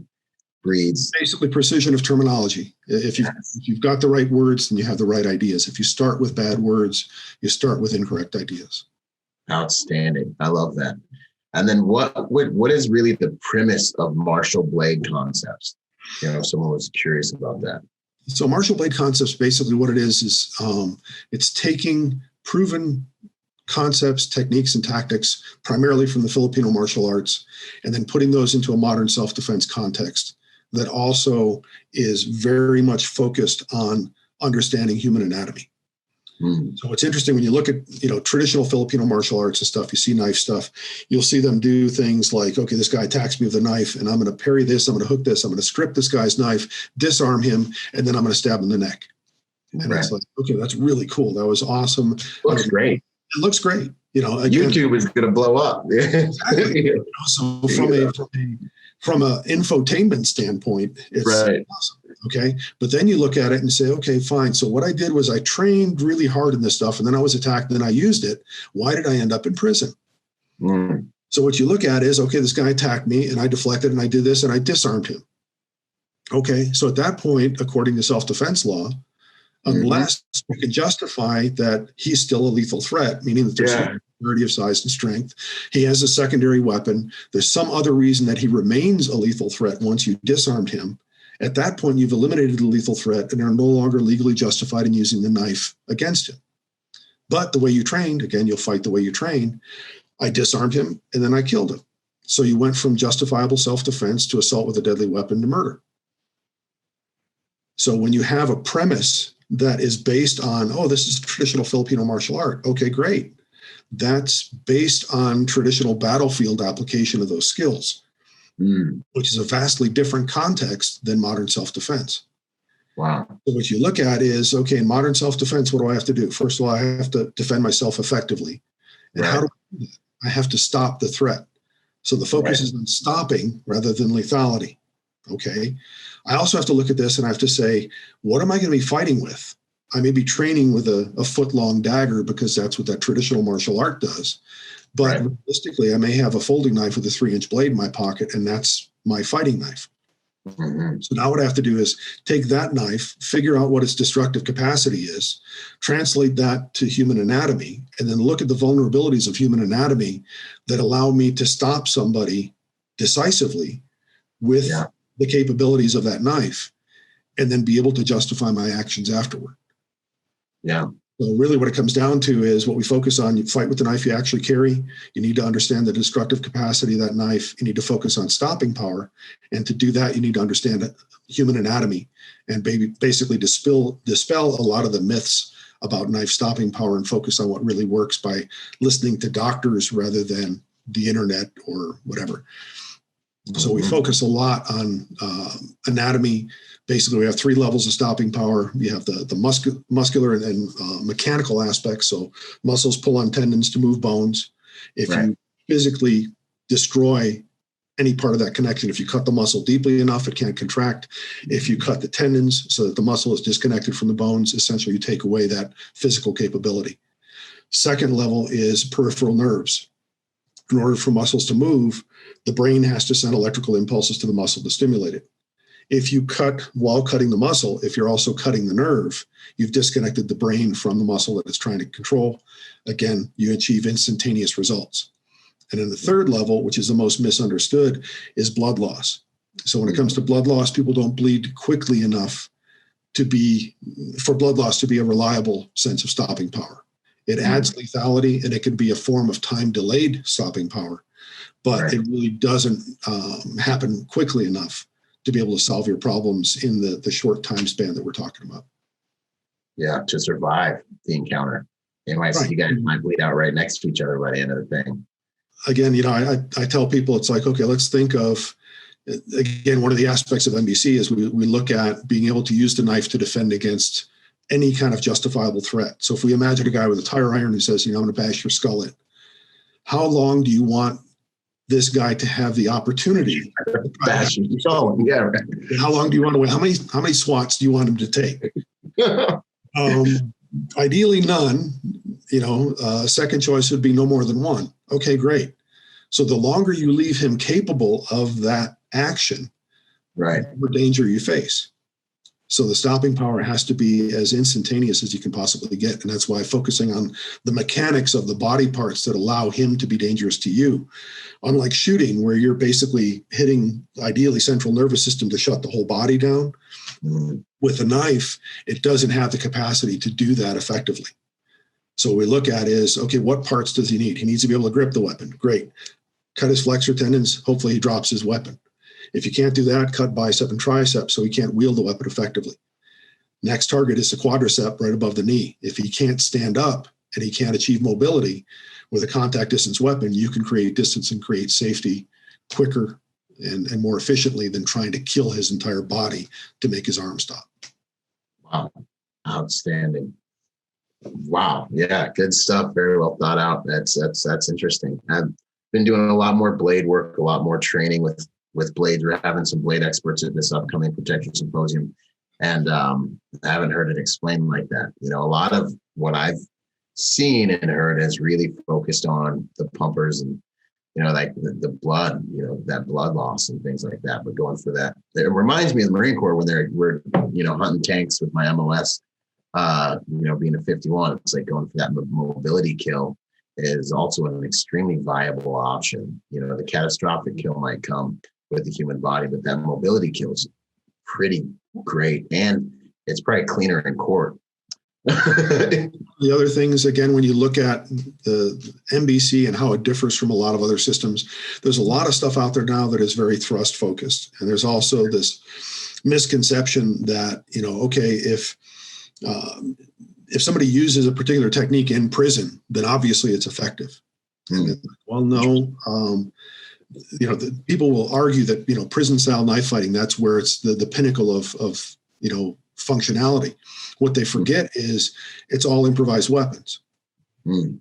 breeds. Basically, precision of terminology. If you've got the right words, then you have the right ideas. If you start with bad words, you start with incorrect ideas. Outstanding. I love that. And then what is really the premise of martial blade concepts? You know, if someone was curious about that. So martial blade concepts, basically what it is it's taking proven concepts, techniques, and tactics, primarily from the Filipino martial arts, and then putting those into a modern self-defense context that also is very much focused on understanding human anatomy. So it's interesting when you look at, you know, traditional Filipino martial arts and stuff, you see knife stuff, you'll see them do things like, okay, this guy attacks me with a knife and I'm going to parry this, I'm going to hook this, I'm going to strip this guy's knife, disarm him, and then I'm going to stab him in the neck. And it's like, okay, that's really cool. That was awesome. Looks great. It looks great. You know, again, YouTube is going to blow up. Exactly. You know, so from a infotainment standpoint, it's awesome. Okay. But then you look at it and say, okay, fine. So what I did was I trained really hard in this stuff and then I was attacked and then I used it. Why did I end up in prison? So what you look at is, okay, this guy attacked me and I deflected and I did this and I disarmed him. Okay. So at that point, according to self-defense law, unless you can justify that he's still a lethal threat, meaning that there's some disparity of size and strength, he has a secondary weapon, there's some other reason that he remains a lethal threat once you disarmed him, at that point, you've eliminated the lethal threat and are no longer legally justified in using the knife against him. But the way you trained, again, you'll fight the way you train. I disarmed him and then I killed him. So you went from justifiable self-defense to assault with a deadly weapon to murder. So when you have a premise that is based on, oh, this is traditional Filipino martial art. Okay, great. That's based on traditional battlefield application of those skills. Which is a vastly different context than modern self-defense. Wow. So what you look at is, okay, in modern self-defense, what do I have to do? First of all, I have to defend myself effectively. And how do I do that? I have to stop the threat. So the focus is on stopping rather than lethality. Okay. I also have to look at this and I have to say, what am I going to be fighting with? I may be training with a foot-long dagger because that's what that traditional martial art does. But realistically, I may have a folding knife with a 3-inch blade in my pocket, and that's my fighting knife. So now what I have to do is take that knife, figure out what its destructive capacity is, translate that to human anatomy, and then look at the vulnerabilities of human anatomy that allow me to stop somebody decisively with the capabilities of that knife, and then be able to justify my actions afterward. Yeah. So really what it comes down to is what we focus on. You fight with the knife you actually carry. You need to understand the destructive capacity of that knife. You need to focus on stopping power. And to do that, you need to understand human anatomy and basically dispel a lot of the myths about knife stopping power and focus on what really works by listening to doctors rather than the internet or whatever. So we focus a lot on anatomy. Basically, we have 3 levels of stopping power. You have the muscular and mechanical aspects. So muscles pull on tendons to move bones. If you physically destroy any part of that connection, if you cut the muscle deeply enough, it can't contract. If you cut the tendons so that the muscle is disconnected from the bones, essentially you take away that physical capability. Second level is peripheral nerves. In order for muscles to move, the brain has to send electrical impulses to the muscle to stimulate it. If you cut while cutting the muscle, if you're also cutting the nerve, you've disconnected the brain from the muscle that it's trying to control. Again, you achieve instantaneous results. And then the third level, which is the most misunderstood, is blood loss. So when it comes to blood loss, people don't bleed quickly enough for blood loss to be a reliable sense of stopping power. It adds lethality and it can be a form of time-delayed stopping power, but it really doesn't happen quickly enough to be able to solve your problems in the short time span that we're talking about. Yeah, to survive the encounter. You might see you guys might bleed out right next to each other by the end of the thing. Again, I tell people, it's like, okay, let's think of, again, one of the aspects of MBC is we look at being able to use the knife to defend against any kind of justifiable threat. So if we imagine a guy with a tire iron who says, I'm going to bash your skull in, how long do you want this guy to have the opportunity? Bash your skull. Yeah. Right. How long do you want to wait? How many swats do you want him to take? Ideally none. Second choice would be no more than one. Okay, great. So the longer you leave him capable of that action, right, the more danger you face. So the stopping power has to be as instantaneous as you can possibly get. And that's why focusing on the mechanics of the body parts that allow him to be dangerous to you, unlike shooting, where you're basically hitting ideally central nervous system to shut the whole body down. With a knife, it doesn't have the capacity to do that effectively. So what we look at is, okay, what parts does he need? He needs to be able to grip the weapon. Great. Cut his flexor tendons. Hopefully he drops his weapon. If you can't do that, cut bicep and tricep so he can't wield the weapon effectively. Next target is the quadricep right above the knee. If he can't stand up and he can't achieve mobility with a contact distance weapon, you can create distance and create safety quicker and more efficiently than trying to kill his entire body to make his arm stop. Wow. Outstanding. Wow. Yeah. Good stuff. Very well thought out. That's interesting. I've been doing a lot more blade work, a lot more training with blades. We're having some blade experts at this upcoming protection symposium. And I haven't heard it explained like that. A lot of what I've seen and heard is really focused on the pumpers and, like the blood, that blood loss and things like that. But going for that, it reminds me of the Marine Corps when we're hunting tanks with my MOS, being a 51, it's like going for that mobility kill is also an extremely viable option. The catastrophic kill might come with the human body, but that mobility kill is pretty great. And it's probably cleaner in court. The other thing is, again, when you look at the MBC and how it differs from a lot of other systems, there's a lot of stuff out there now that is very thrust focused. And there's also this misconception that, okay, if somebody uses a particular technique in prison, then obviously it's effective. Well, no. People will argue that, prison style knife fighting, that's where it's the pinnacle of functionality. What they forget is it's all improvised weapons.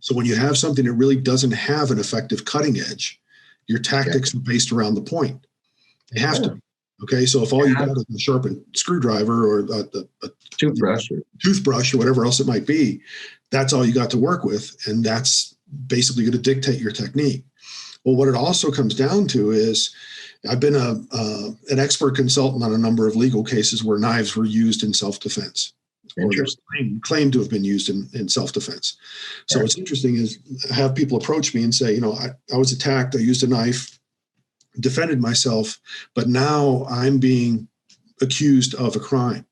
So when you have something that really doesn't have an effective cutting edge, your tactics are based around the point. They have to be. Okay, so if all you got is a sharpened screwdriver or a toothbrush or whatever else it might be, that's all you got to work with, and that's basically going to dictate your technique. Well, what it also comes down to is I've been an expert consultant on a number of legal cases where knives were used in self-defense. Interesting. Claimed to have been used in self-defense. So what's interesting is have people approach me and say, I was attacked, I used a knife, defended myself, but now I'm being accused of a crime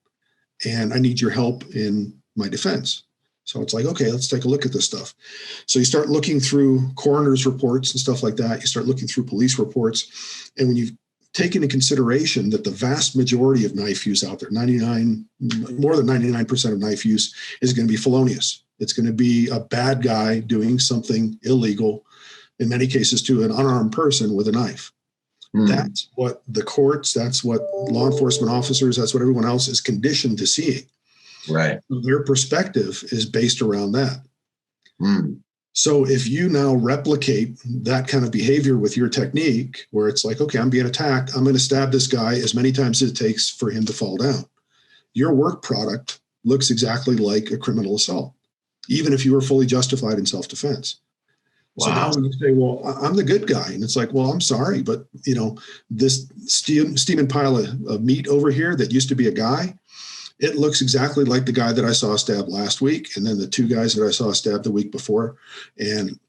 and I need your help in my defense. So it's like, okay, let's take a look at this stuff. So you start looking through coroner's reports and stuff like that. You start looking through police reports. And when you've taken into consideration that the vast majority of knife use out there, more than 99% of knife use is going to be felonious. It's going to be a bad guy doing something illegal, in many cases to an unarmed person with a knife. That's what the courts, that's what law enforcement officers, that's what everyone else is conditioned to seeing. Right. Their perspective is based around that. So if you now replicate that kind of behavior with your technique, where it's like, okay, I'm being attacked, I'm going to stab this guy as many times as it takes for him to fall down. Your work product looks exactly like a criminal assault, even if you were fully justified in self-defense. Wow. So now when you say, well, I'm the good guy, and it's like, well, I'm sorry, but this steaming pile of meat over here that used to be a guy, it looks exactly like the guy that I saw stabbed last week, and then the two guys that I saw stabbed the week before. And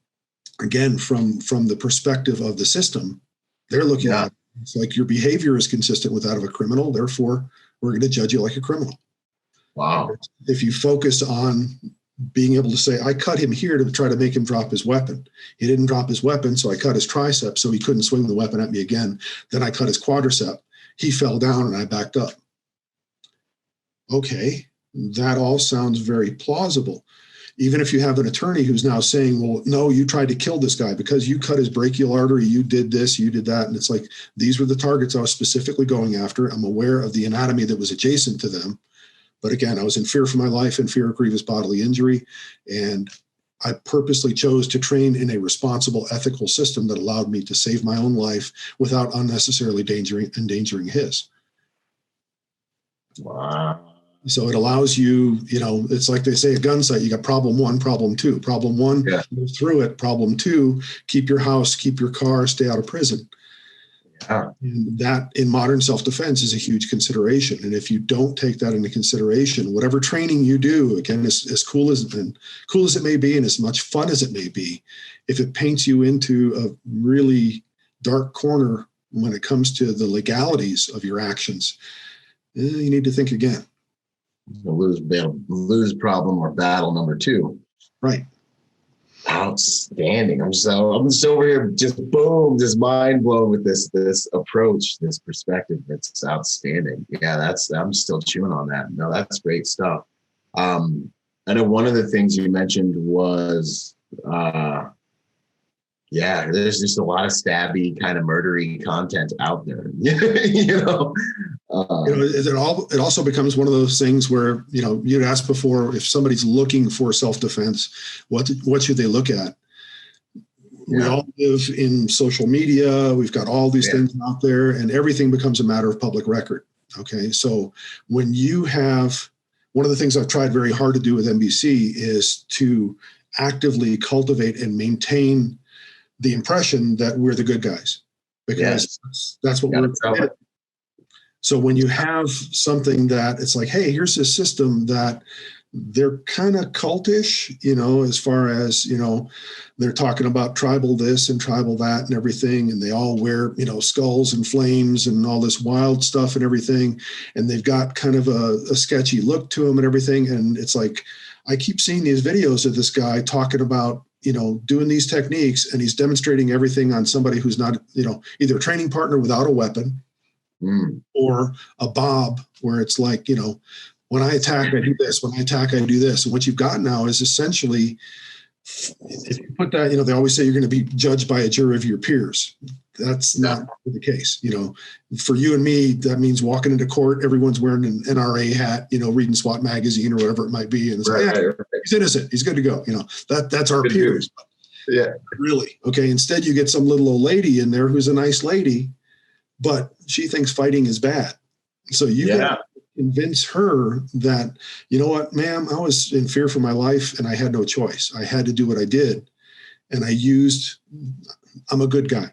again, from the perspective of the system, they're looking at it's like your behavior is consistent with that of a criminal. Therefore, we're going to judge you like a criminal. Wow. If you focus on being able to say, I cut him here to try to make him drop his weapon. He didn't drop his weapon, so I cut his tricep so he couldn't swing the weapon at me again. Then I cut his quadricep. he fell down and I backed up. Okay, that all sounds very plausible. Even if you have an attorney who's now saying, well, no, you tried to kill this guy because you cut his brachial artery, you did this, you did that. And it's like, these were the targets I was specifically going after. I'm aware of the anatomy that was adjacent to them. But again, I was in fear for my life and fear of grievous bodily injury. And I purposely chose to train in a responsible, ethical system that allowed me to save my own life without unnecessarily endangering his. Wow. So it allows you, it's like they say at gun sight, you got problem one, problem two. Problem one, move through it. Problem two, keep your house, keep your car, stay out of prison. Yeah. And that in modern self-defense is a huge consideration. And if you don't take that into consideration, whatever training you do, again, as cool as it may be and as much fun as it may be, if it paints you into a really dark corner when it comes to the legalities of your actions, you need to think again. Lose problem or battle number two. Right. Outstanding. I'm just over here just mind blown with this approach, this perspective. It's outstanding. Yeah, I'm still chewing on that. No, that's great stuff. I know one of the things you mentioned was there's just a lot of stabby kind of murdery content out there. It also becomes one of those things where, you'd asked before, if somebody's looking for self-defense, what should they look at? We all live in social media. We've got all these things out there, and everything becomes a matter of public record. Okay. So when you have, one of the things I've tried very hard to do with NBC is to actively cultivate and maintain the impression that we're the good guys, because that's what we're committed. So when you have something that it's like, hey, here's this system that they're kind of cultish, as far as, they're talking about tribal this and tribal that and everything. And they all wear, skulls and flames and all this wild stuff and everything. And they've got kind of a sketchy look to them and everything. And it's like, I keep seeing these videos of this guy talking about, doing these techniques, and he's demonstrating everything on somebody who's not, either a training partner without a weapon or a Bob, where it's like, when I attack, I do this. When I attack, I do this. And what you've got now is essentially, if you put that, they always say you're going to be judged by a jury of your peers. That's not the case. For you and me, that means walking into court, everyone's wearing an NRA hat, reading SWAT magazine or whatever it might be. And it's he's innocent. He's good to go. That's our peers. Yeah. Really. Okay. Instead, you get some little old lady in there who's a nice lady, but she thinks fighting is bad. So you got to convince her that, you know what, ma'am, I was in fear for my life and I had no choice. I had to do what I did. And I'm a good guy.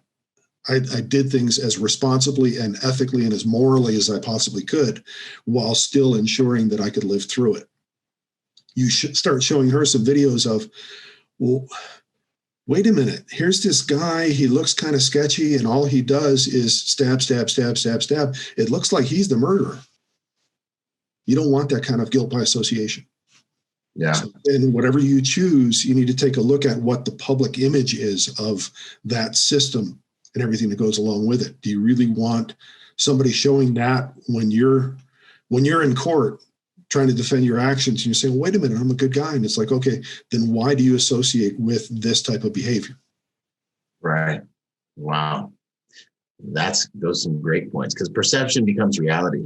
I did things as responsibly and ethically and as morally as I possibly could, while still ensuring that I could live through it. You should start showing her some videos of, well, wait a minute, here's this guy, he looks kind of sketchy, and all he does is stab, stab, stab, stab, stab. It looks like he's the murderer. You don't want that kind of guilt by association. Yeah. So, and whatever you choose, you need to take a look at what the public image is of that system and everything that goes along with it. Do you really want somebody showing that when you're in court trying to defend your actions and you're saying, well, wait a minute, I'm a good guy. And it's like, okay, then why do you associate with this type of behavior? Right. Wow. Those are some great points, because perception becomes reality.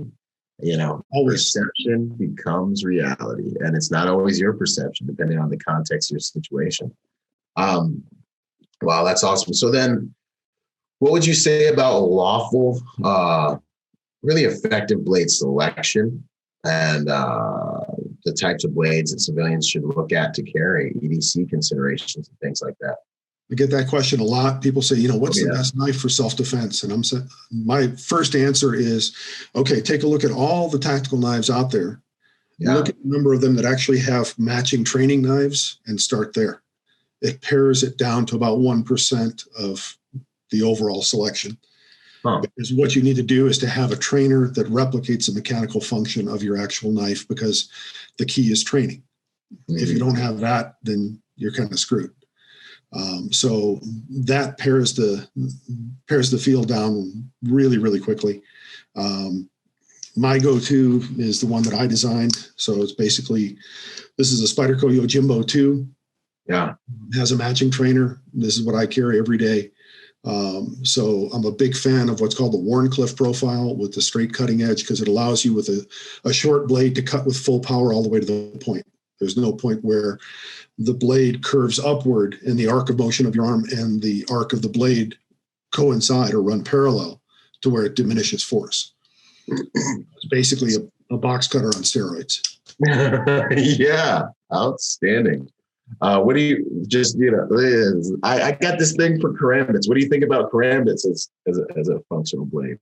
Always. Perception becomes reality, and it's not always your perception, depending on the context of your situation. Wow, that's awesome. So then, what would you say about lawful, really effective blade selection and the types of blades that civilians should look at to carry, EDC considerations and things like that? I get that question a lot. People say, what's the best knife for self-defense? And I'm saying, my first answer is, okay, take a look at all the tactical knives out there. Look at the number of them that actually have matching training knives and start there. It pares it down to about 1% of the overall selection. Because what you need to do is to have a trainer that replicates the mechanical function of your actual knife, because the key is training. If you don't have that, then you're kind of screwed. So that pares the field down really, really quickly. My go-to is the one that I designed. So it's basically, this is a Spyderco Yojimbo 2. Yeah. It has a matching trainer. This is what I carry every day. So I'm a big fan of what's called the Warncliffe profile with the straight cutting edge, because it allows you with a short blade to cut with full power all the way to the point. There's no point where the blade curves upward and the arc of motion of your arm and the arc of the blade coincide or run parallel to where it diminishes force. It's basically a box cutter on steroids. Yeah, outstanding. What do you just, I got this thing for karambits. What do you think about karambits as a functional blade?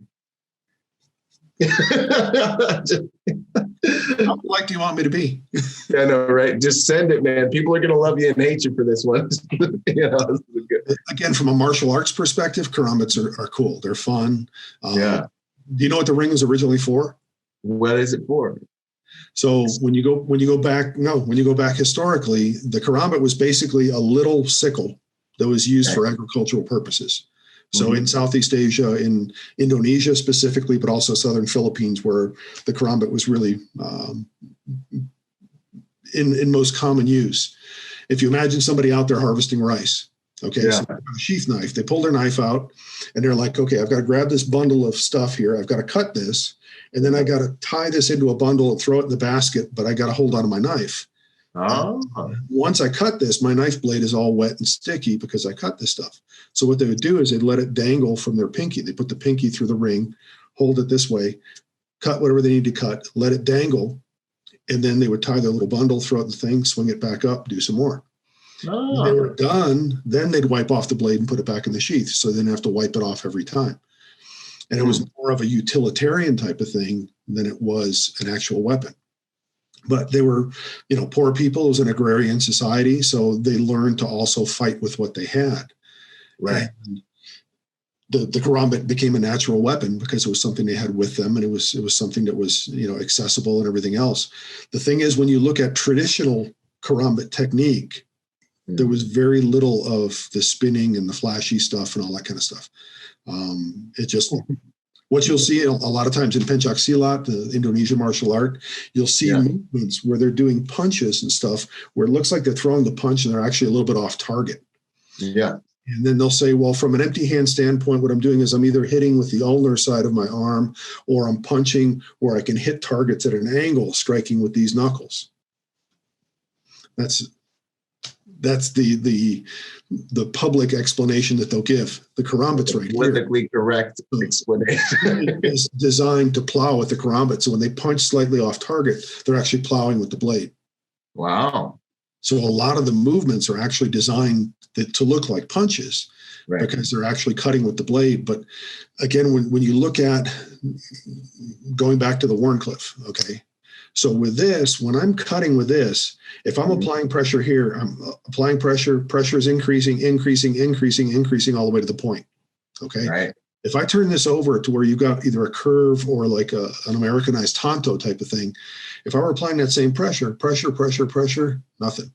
How polite do you want me to be? I know, right? Just send it, man. People are going to love you and hate you for this one. Again, from a martial arts perspective, karambits are cool. They're fun. Yeah. Do you know what the ring was originally for? What is it for? So when you go back historically, the karambit was basically a little sickle that was used for agricultural purposes. So in Southeast Asia, in Indonesia specifically, but also southern Philippines, where the karambit was really in most common use. If you imagine somebody out there harvesting rice, okay, so they've got a sheath knife, they pull their knife out and they're like, okay, I've got to grab this bundle of stuff here. I've got to cut this. And then I got to tie this into a bundle and throw it in the basket, but I got to hold on to my knife. Once I cut this, my knife blade is all wet and sticky because I cut this stuff. So what they would do is they'd let it dangle from their pinky. They put the pinky through the ring, hold it this way, cut whatever they need to cut, let it dangle, and then they would tie their little bundle, throw it in the thing, swing it back up, do some more. When they were done, then they'd wipe off the blade and put it back in the sheath, so they didn't have to wipe it off every time. And it was more of a utilitarian type of thing than it was an actual weapon. But they were, poor people. It was an agrarian society, so they learned to also fight with what they had. Right. And the karambit became a natural weapon because it was something they had with them, and it was something that was accessible and everything else. The thing is, when you look at traditional karambit technique, there was very little of the spinning and the flashy stuff and all that kind of stuff. It just, what you'll see a lot of times in pencak silat, the Indonesian martial art, you'll see movements where they're doing punches and stuff where it looks like they're throwing the punch and they're actually a little bit off target. Yeah. And then they'll say, well, from an empty hand standpoint, what I'm doing is I'm either hitting with the ulnar side of my arm, or I'm punching where I can hit targets at an angle, striking with these knuckles. That's the public explanation that they'll give. The karambit's right here. Politically correct explanation. Is designed to plow with the karambit. So when they punch slightly off target, they're actually plowing with the blade. Wow. So a lot of the movements are actually designed to look like punches, because they're actually cutting with the blade. But again, when you look at going back to the Warncliffe, okay. So with this, when I'm cutting with this, if I'm applying pressure here, I'm applying pressure is increasing all the way to the point. Okay. Right. If I turn this over to where you got either a curve or like an Americanized tanto type of thing, if I were applying that same pressure, nothing.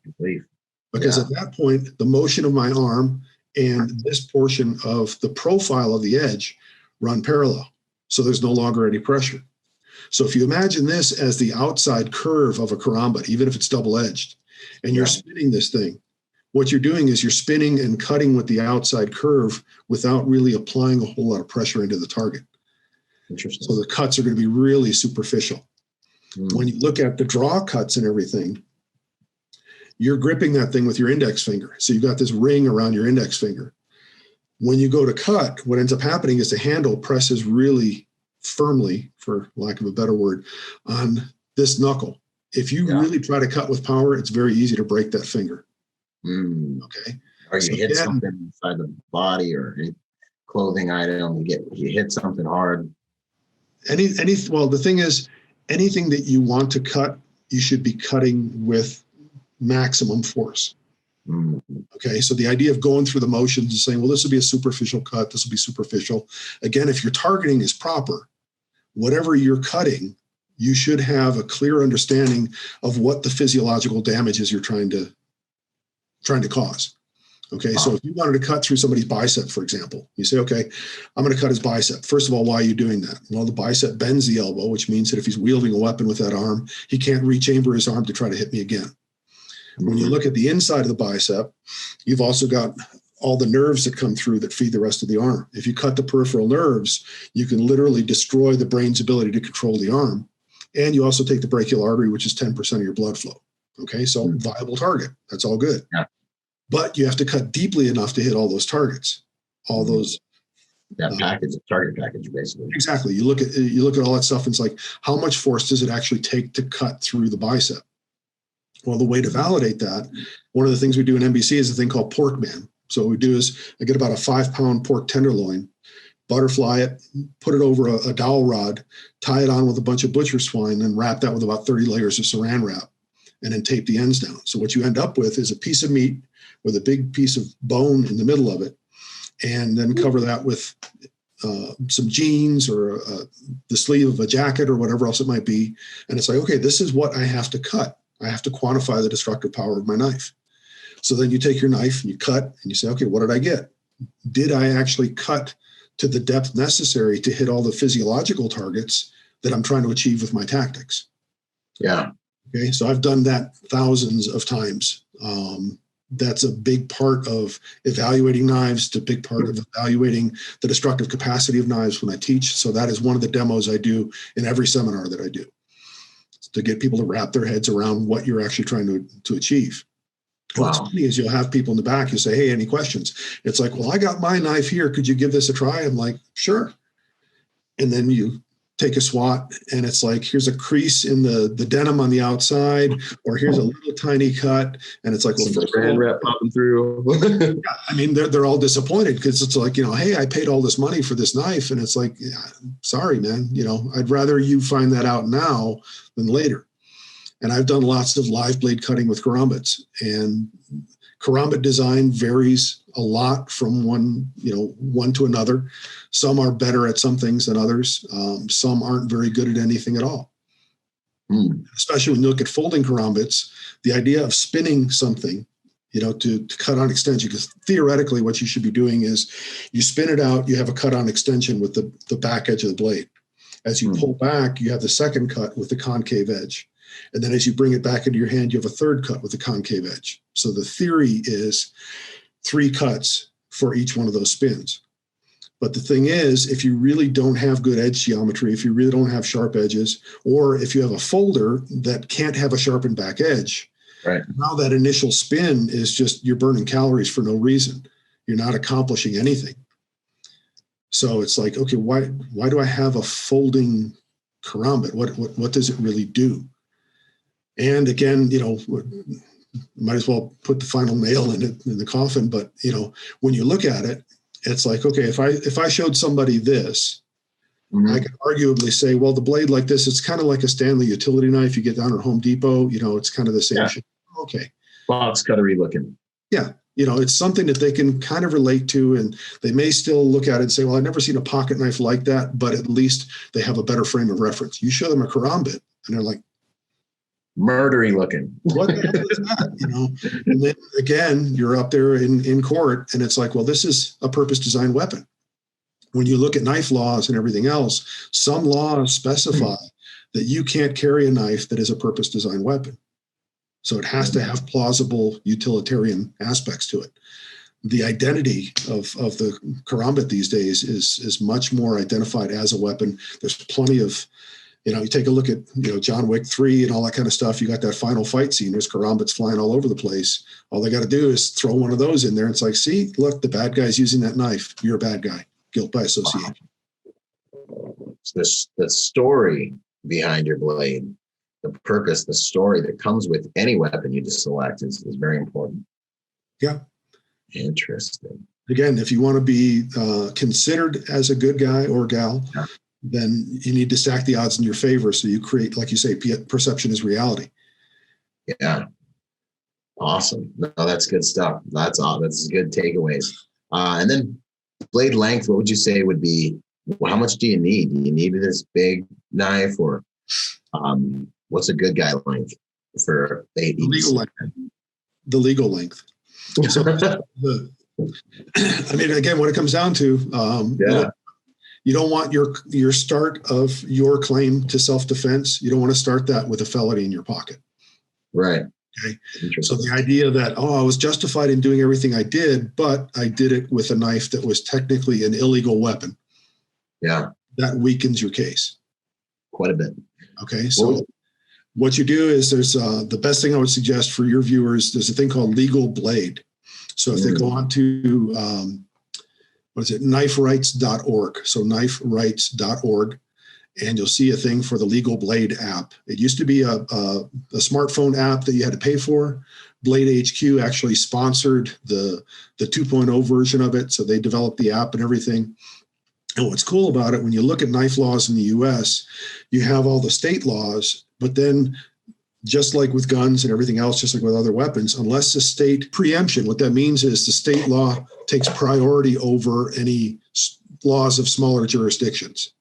Because at that point, the motion of my arm and this portion of the profile of the edge run parallel. So there's no longer any pressure. So if you imagine this as the outside curve of a karambit, even if it's double-edged, and you're spinning this thing, what you're doing is you're spinning and cutting with the outside curve without really applying a whole lot of pressure into the target. Interesting. So the cuts are going to be really superficial. When you look at the draw cuts and everything, you're gripping that thing with your index finger. So you've got this ring around your index finger. When you go to cut, what ends up happening is the handle presses really firmly, for lack of a better word, on this knuckle. If you really try to cut with power, it's very easy to break that finger. Okay. Or you hit something inside the body or a clothing item, you hit something hard. Well, the thing is, anything that you want to cut, you should be cutting with maximum force. Okay, so the idea of going through the motions and saying, well, this will be a superficial cut, this will be superficial. Again, if your targeting is proper, whatever you're cutting, you should have a clear understanding of what the physiological damage is you're trying to cause. Okay, so if you wanted to cut through somebody's bicep, for example, you say, okay, I'm going to cut his bicep. First of all, why are you doing that? Well, the bicep bends the elbow, which means that if he's wielding a weapon with that arm, he can't rechamber his arm to try to hit me again. When you look at the inside of the bicep, you've also got all the nerves that come through that feed the rest of the arm. If you cut the peripheral nerves, you can literally destroy the brain's ability to control the arm. And you also take the brachial artery, which is 10% of your blood flow. Okay, so viable target. That's all good. Yeah. But you have to cut deeply enough to hit all those targets, all those. That package, target package, basically. Exactly. You look at all that stuff, and it's like, how much force does it actually take to cut through the bicep? Well, the way to validate that, one of the things we do in NBC is a thing called pork man. So what we do is I get about a 5-pound pork tenderloin, butterfly it, put it over a dowel rod, tie it on with a bunch of butcher swine, and wrap that with about 30 layers of saran wrap, and then tape the ends down. So what you end up with is a piece of meat with a big piece of bone in the middle of it, and then cover that with some jeans or the sleeve of a jacket or whatever else it might be. And it's like, okay, this is what I have to cut. I have to quantify the destructive power of my knife. So then you take your knife and you cut and you say, okay, what did I get? Did I actually cut to the depth necessary to hit all the physiological targets that I'm trying to achieve with my tactics? Yeah. Okay, so I've done that thousands of times. That's a big part of evaluating knives. It's a big part of evaluating the destructive capacity of knives when I teach. So that is one of the demos I do in every seminar that I do, to get people to wrap their heads around what you're actually trying to achieve. Wow. What's funny is you'll have people in the back who say, hey, any questions? It's like, well, I got my knife here. Could you give this a try? I'm like, sure. And then you take a swat and it's like, here's a crease in the denim on the outside, or here's a little tiny cut. And it's like, well, saran wrap popping through. Yeah, I mean, they're all disappointed because it's like, hey, I paid all this money for this knife. And it's like, yeah, sorry, man, I'd rather you find that out now than later. And I've done lots of live blade cutting with karambits, and karambit design varies a lot from one to another. Some are better at some things than others. Some aren't very good at anything at all. Especially when you look at folding karambits, the idea of spinning something, to cut on extension, because theoretically what you should be doing is you spin it out, you have a cut on extension with the back edge of the blade. As you pull back, you have the second cut with the concave edge. And then as you bring it back into your hand, you have a third cut with the concave edge. So the theory is 3 cuts for each one of those spins. But the thing is, if you really don't have good edge geometry, if you really don't have sharp edges, or if you have a folder that can't have a sharpened back edge, right, now that initial spin is just, you're burning calories for no reason. You're not accomplishing anything. So it's like, okay, why do I have a folding karambit? What does it really do? And again, might as well put the final nail in the coffin. But when you look at it, it's like, okay, if I showed somebody this, I could arguably say, well, the blade like this, it's kind of like a Stanley utility knife you get down at Home Depot. It's kind of the same shit. Okay, box cuttery looking. Yeah, it's something that they can kind of relate to, and they may still look at it and say, well, I've never seen a pocket knife like that, but at least they have a better frame of reference. You show them a karambit, and they're like, murdery looking. What the hell is that? And then again, you're up there in court, and it's like, well, this is a purpose designed weapon. When you look at knife laws and everything else, some laws specify that you can't carry a knife that is a purpose designed weapon. So it has to have plausible utilitarian aspects to it. The identity of the karambit these days is much more identified as a weapon. There's plenty of, you take a look at, John Wick 3 and all that kind of stuff. You got that final fight scene. There's karambits flying all over the place. All they got to do is throw one of those in there. It's like, see, look, the bad guy's using that knife. You're a bad guy. Guilt by association. Wow. The story behind your blade, the purpose, the story that comes with any weapon you just select is very important. Yeah. Interesting. Again, if you want to be considered as a good guy or gal, then you need to stack the odds in your favor. So you create, like you say, perception is reality. Yeah. Awesome. No, that's good stuff. That's good takeaways. And then blade length, what would you say would be, how much do you need? Do you need this big knife, or what's a good guy length for the legal length? So I mean, again, what it comes down to, you don't want your start of your claim to self-defense. You don't want to start that with a felony in your pocket. Right. Okay. So the idea that, I was justified in doing everything I did, but I did it with a knife that was technically an illegal weapon. Yeah. That weakens your case. Quite a bit. Okay. So what you do is there's the best thing I would suggest for your viewers, there's a thing called Legal Blade. So if they go on to, kniferights.org. So kniferights.org. And you'll see a thing for the Legal Blade app. It used to be a smartphone app that you had to pay for. Blade HQ actually sponsored the 2.0 version of it. So they developed the app and everything. And what's cool about it, when you look at knife laws in the US, you have all the state laws, but then just like with guns and everything else, just like with other weapons, unless the state preemption, what that means is the state law takes priority over any laws of smaller jurisdictions.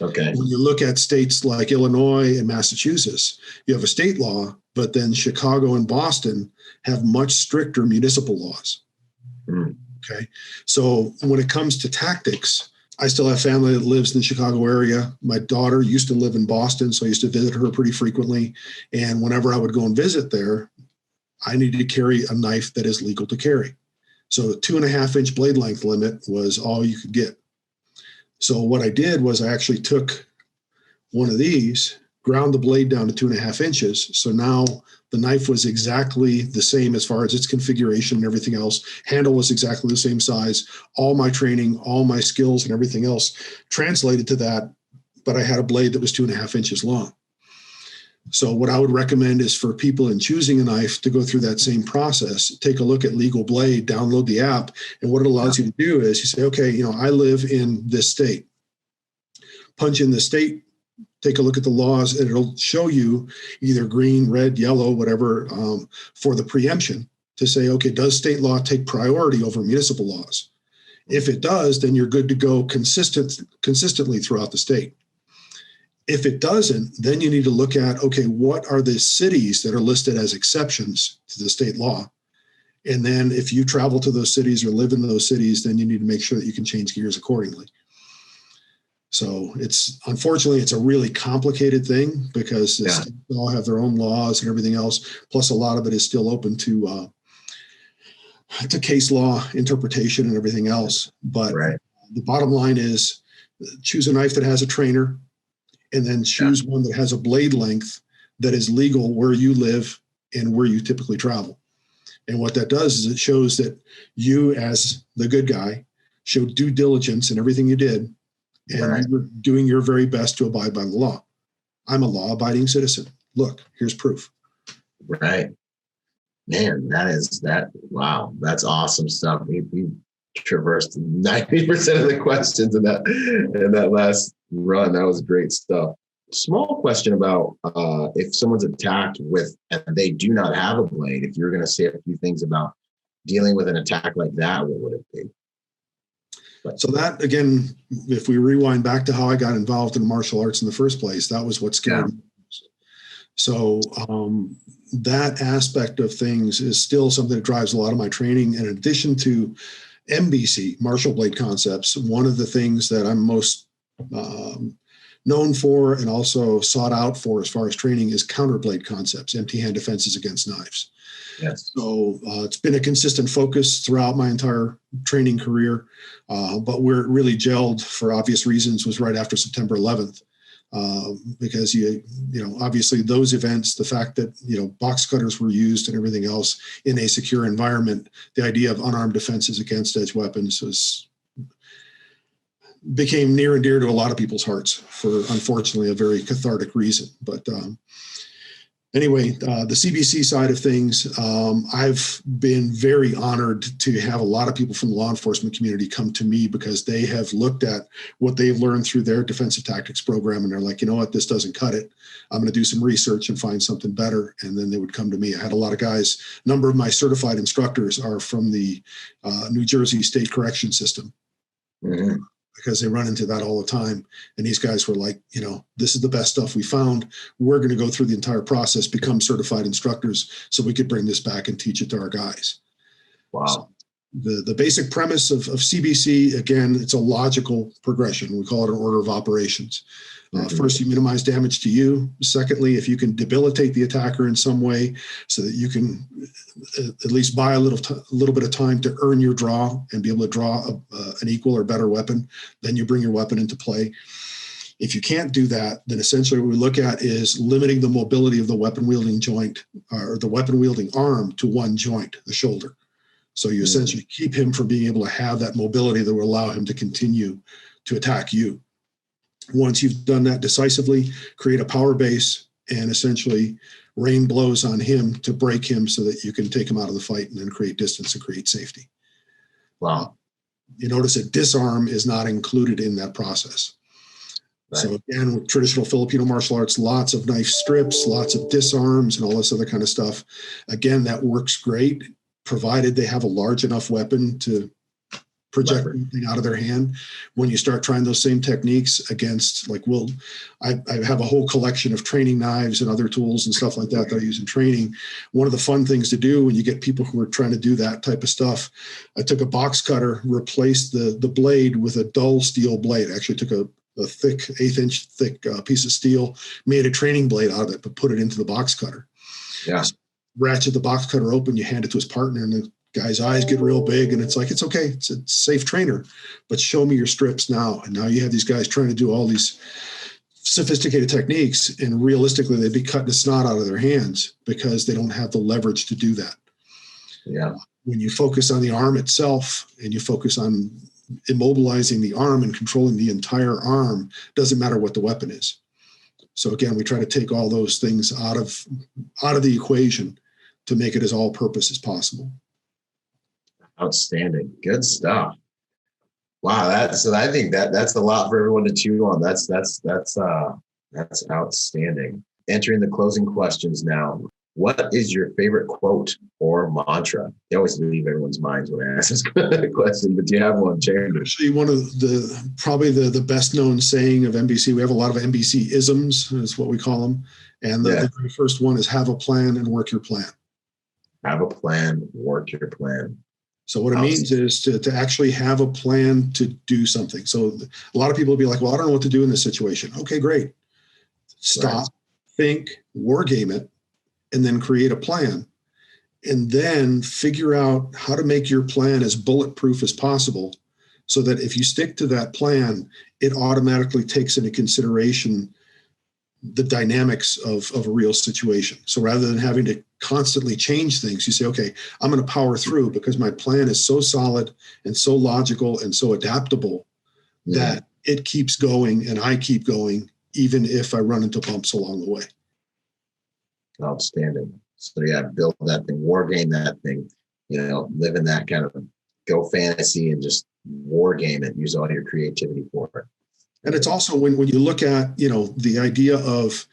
Okay. When you look at states like Illinois and Massachusetts, you have a state law, but then Chicago and Boston have much stricter municipal laws. Okay. So when it comes to tactics, I still have family that lives in the Chicago area. My daughter used to live in Boston, so I used to visit her pretty frequently. And whenever I would go and visit there, I needed to carry a knife that is legal to carry. So a 2.5-inch blade length limit was all you could get. So what I did was I actually took one of these, ground the blade down to 2.5 inches. So now the knife was exactly the same as far as its configuration and everything else. Handle was exactly the same size. All my training, all my skills and everything else translated to that, but I had a blade that was 2.5 inches long. So what I would recommend is for people in choosing a knife to go through that same process, take a look at Legal Blade, download the app. And what it allows you to do is you say, okay, I live in this state. Punch in the state, take a look at the laws, and it'll show you either green, red, yellow, whatever, for the preemption to say, okay, does state law take priority over municipal laws? If it does, then you're good to go consistently throughout the state. If it doesn't, then you need to look at, okay, what are the cities that are listed as exceptions to the state law? And then if you travel to those cities or live in those cities, then you need to make sure that you can change gears accordingly. So unfortunately, it's a really complicated thing because the states all have their own laws and everything else. Plus, a lot of it is still open to case law interpretation and everything else. But the bottom line is choose a knife that has a trainer, and then choose one that has a blade length that is legal where you live and where you typically travel. And what that does is it shows that you, as the good guy, showed due diligence in everything you did, and you were doing your very best to abide by the law. I'm a law-abiding citizen. Look, here's proof. Right. Man, wow, that's awesome stuff. We traversed 90% of the questions in that last run. That was great stuff. Small question about if someone's attacked and they do not have a blade, if you're going to say a few things about dealing with an attack like that, what would it be? So that, again, if we rewind back to how I got involved in martial arts in the first place, that was what scared me. So that aspect of things is still something that drives a lot of my training. In addition to MBC, martial blade concepts, one of the things that I'm most known for and also sought out for as far as training is counterblade concepts, empty hand defenses against knives. Yes. So it's been a consistent focus throughout my entire training career, but where it really gelled for obvious reasons was right after September 11th. Because obviously those events, the fact that, box cutters were used and everything else in a secure environment, the idea of unarmed defenses against edge weapons became near and dear to a lot of people's hearts for, unfortunately, a very cathartic reason. But anyway, the CBC side of things, I've been very honored to have a lot of people from the law enforcement community come to me because they have looked at what they've learned through their defensive tactics program. And they're like, you know what, this doesn't cut it. I'm going to do some research and find something better. And then they would come to me. I had a lot of guys, a number of my certified instructors are from the New Jersey State Correction System. Mm-hmm. Because they run into that all the time. And these guys were like, this is the best stuff we found. We're going to go through the entire process, become certified instructors so we could bring this back and teach it to our guys. Wow. The basic premise of CBC, again, it's a logical progression. We call it an order of operations. First, you minimize damage to you. Secondly, if you can debilitate the attacker in some way so that you can at least buy a little bit of time to earn your draw and be able to draw an equal or better weapon, then you bring your weapon into play. If you can't do that, then essentially what we look at is limiting the mobility of the weapon-wielding joint or the weapon-wielding arm to one joint, the shoulder. So you essentially keep him from being able to have that mobility that will allow him to continue to attack you. Once you've done that decisively, create a power base and essentially rain blows on him to break him so that you can take him out of the fight and then create distance and create safety. Wow. You notice that disarm is not included in that process. Right. So again, with traditional Filipino martial arts, lots of knife strips, lots of disarms and all this other kind of stuff. Again, that works great, provided they have a large enough weapon to project anything out of their hand. When you start trying those same techniques against, like, I have a whole collection of training knives and other tools and stuff like that I use in training. One of the fun things to do when you get people who are trying to do that type of stuff, I took a box cutter, replaced the blade with a dull steel blade. I actually took a thick, 1/8-inch thick piece of steel, made a training blade out of it, but put it into the box cutter. Yeah. So ratchet the box cutter open, you hand it to his partner, and the guy's eyes get real big, and it's like, it's okay, it's a safe trainer, but show me your strips now. And now you have these guys trying to do all these sophisticated techniques, and realistically, they'd be cutting the snot out of their hands because they don't have the leverage to do that. Yeah. When you focus on the arm itself and you focus on immobilizing the arm and controlling the entire arm, doesn't matter what the weapon is. So again, we try to take all those things out of the equation to make it as all-purpose as possible. Outstanding. Good stuff. Wow, I think that's a lot for everyone to chew on. That's outstanding. Entering the closing questions now. What is your favorite quote or mantra? You always leave everyone's minds when I ask this question, but do you have one, James? Actually, one of probably the best known saying of NBC, we have a lot of NBC isms, is what we call them. And the very first one is have a plan and work your plan. Have a plan, work your plan. So what it means is to actually have a plan to do something. So a lot of people will be like, well, I don't know what to do in this situation. Okay, great. Stop, think, war game it, and then create a plan. And then figure out how to make your plan as bulletproof as possible so that if you stick to that plan, it automatically takes into consideration the dynamics of a real situation. So rather than having to constantly change things, you say, okay, I'm going to power through because my plan is so solid and so logical and so adaptable that it keeps going and I keep going, even if I run into bumps along the way. Outstanding. So build that thing, war game that thing, live in that kind of go fantasy and just war game it, use all your creativity for it. And it's also when you look at, the idea of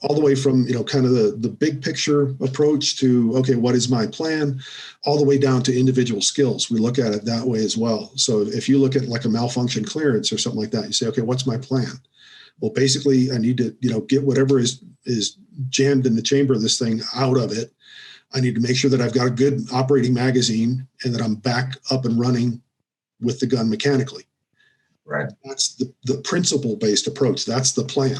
all the way from, kind of the big picture approach to, okay, what is my plan, all the way down to individual skills. We look at it that way as well. So if you look at like a malfunction clearance or something like that, you say, okay, what's my plan? Well, basically I need to, get whatever is jammed in the chamber of this thing out of it. I need to make sure that I've got a good operating magazine and that I'm back up and running with the gun mechanically. Right. That's the principle-based approach. That's the plan.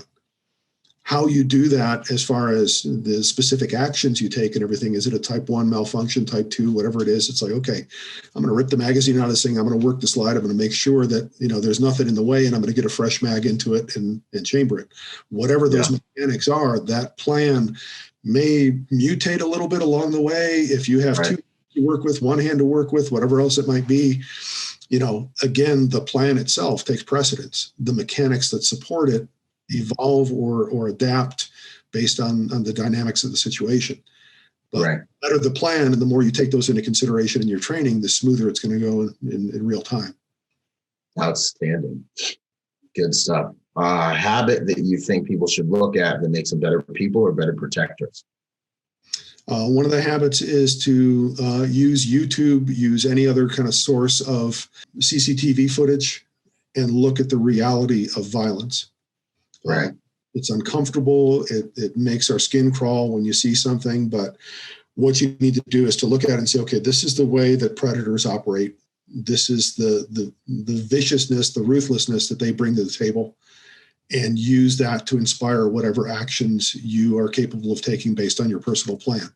How you do that as far as the specific actions you take and everything, is it a type 1 malfunction, type 2, whatever it is, it's like, okay, I'm going to rip the magazine out of this thing. I'm going to work the slide. I'm going to make sure that, there's nothing in the way, and I'm going to get a fresh mag into it and chamber it. Whatever those mechanics are, that plan may mutate a little bit along the way. If you have two to work with, one hand to work with, whatever else it might be, again, the plan itself takes precedence. The mechanics that support it evolve or adapt based on the dynamics of the situation. But the better the plan, and the more you take those into consideration in your training, the smoother it's going to go in real time. Outstanding. Good stuff. Habit that you think people should look at that makes them better people or better protectors? One of the habits is to use YouTube, use any other kind of source of CCTV footage, and look at the reality of violence. Right. It's uncomfortable. It makes our skin crawl when you see something, but what you need to do is to look at it and say, okay, this is the way that predators operate. This is the viciousness, the ruthlessness that they bring to the table, and use that to inspire whatever actions you are capable of taking based on your personal plan.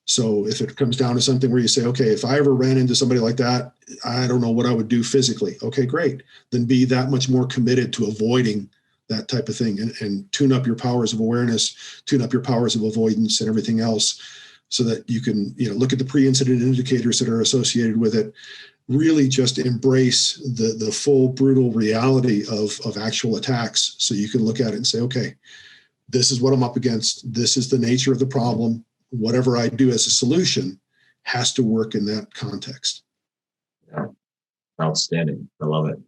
So if it comes down to something where you say, okay, if I ever ran into somebody like that, I don't know what I would do physically. Okay, great. Then be that much more committed to avoiding that type of thing, and tune up your powers of awareness, tune up your powers of avoidance and everything else, so that you can, look at the pre-incident indicators that are associated with it. Really just embrace the full brutal reality of actual attacks. So you can look at it and say, okay, this is what I'm up against. This is the nature of the problem. Whatever I do as a solution has to work in that context. Yeah. Outstanding. I love it.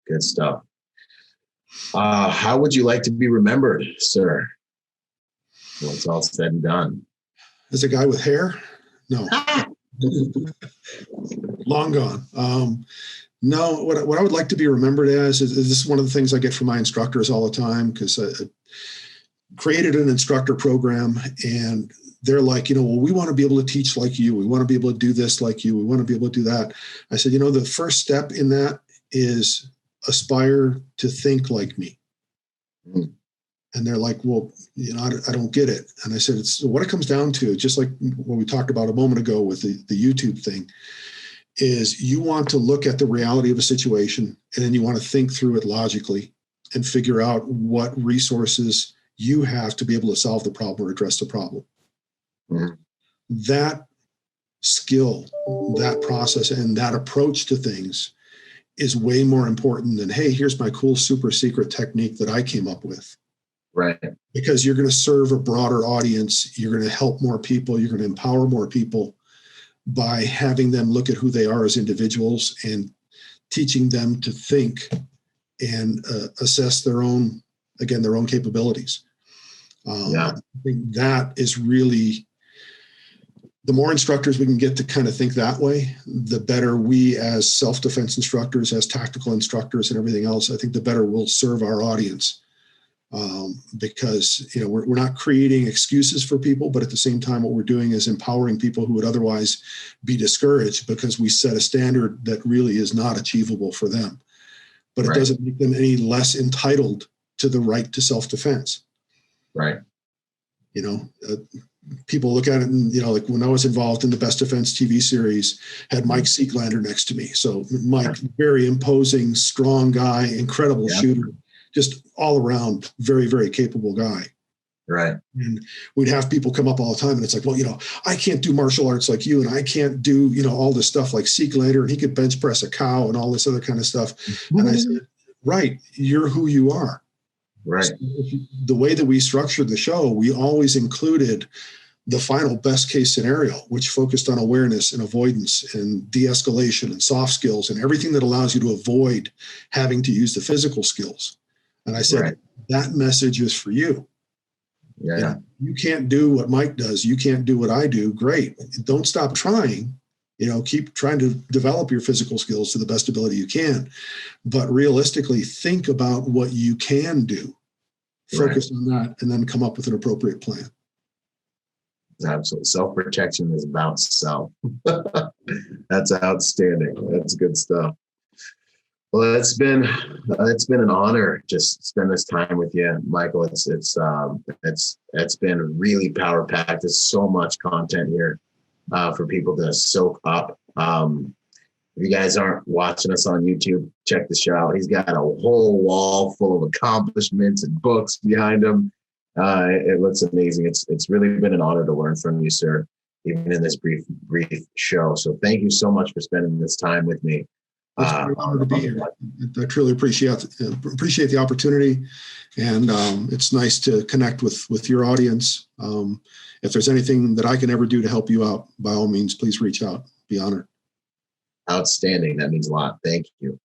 Good stuff. How would you like to be remembered, sir? When it's all said and done. As a guy with hair? No. Long gone. No, what I would like to be remembered as is this is one of the things I get from my instructors all the time, because I created an instructor program, and they're like, well, we want to be able to teach like you. We want to be able to do this like you. We want to be able to do that. I said, the first step in that is aspire to think like me. Mm. And they're like, well, I don't get it. And I said, it's what it comes down to, just like what we talked about a moment ago with the YouTube thing, is you want to look at the reality of a situation, and then you want to think through it logically and figure out what resources you have to be able to solve the problem or address the problem. Mm-hmm. That skill, that process, and that approach to things is way more important than, hey, here's my cool super secret technique that I came up with. Right. Because you're going to serve a broader audience. You're going to help more people. You're going to empower more people by having them look at who they are as individuals and teaching them to think and assess their own capabilities. I think that is really, the more instructors we can get to kind of think that way, the better we as self-defense instructors, as tactical instructors and everything else, I think the better we'll serve our audience. Because we're not creating excuses for people, but at the same time, what we're doing is empowering people who would otherwise be discouraged because we set a standard that really is not achievable for them. But it doesn't make them any less entitled to the right to self-defense. Right. People look at it and, like when I was involved in the Best Defense TV series, had Mike Seeglander next to me. So Mike, very imposing, strong guy, incredible shooter. Just all around, very, very capable guy. Right. And we'd have people come up all the time, and it's like, well, I can't do martial arts like you, and I can't do, all this stuff like Seeglander, and he could bench press a cow and all this other kind of stuff. Mm-hmm. And I said, right, you're who you are. Right. So the way that we structured the show, we always included the final best case scenario, which focused on awareness and avoidance and de-escalation and soft skills and everything that allows you to avoid having to use the physical skills. And I said, that message is for you. Yeah. You can't do what Mike does. You can't do what I do. Great. Don't stop trying. Keep trying to develop your physical skills to the best ability you can. But realistically, think about what you can do. Focus on that, and then come up with an appropriate plan. Absolutely. Self-protection is about self. That's outstanding. That's good stuff. Well, it's been an honor just spend this time with you, Michael. It's been really power packed. There's so much content here for people to soak up. If you guys aren't watching us on YouTube, check the show out. He's got a whole wall full of accomplishments and books behind him. It looks amazing. It's really been an honor to learn from you, sir, even in this brief show. So thank you so much for spending this time with me. It's an honor to be here. I truly appreciate the opportunity, and it's nice to connect with your audience. If there's anything that I can ever do to help you out, by all means, please reach out. Be honored. Outstanding. That means a lot. Thank you.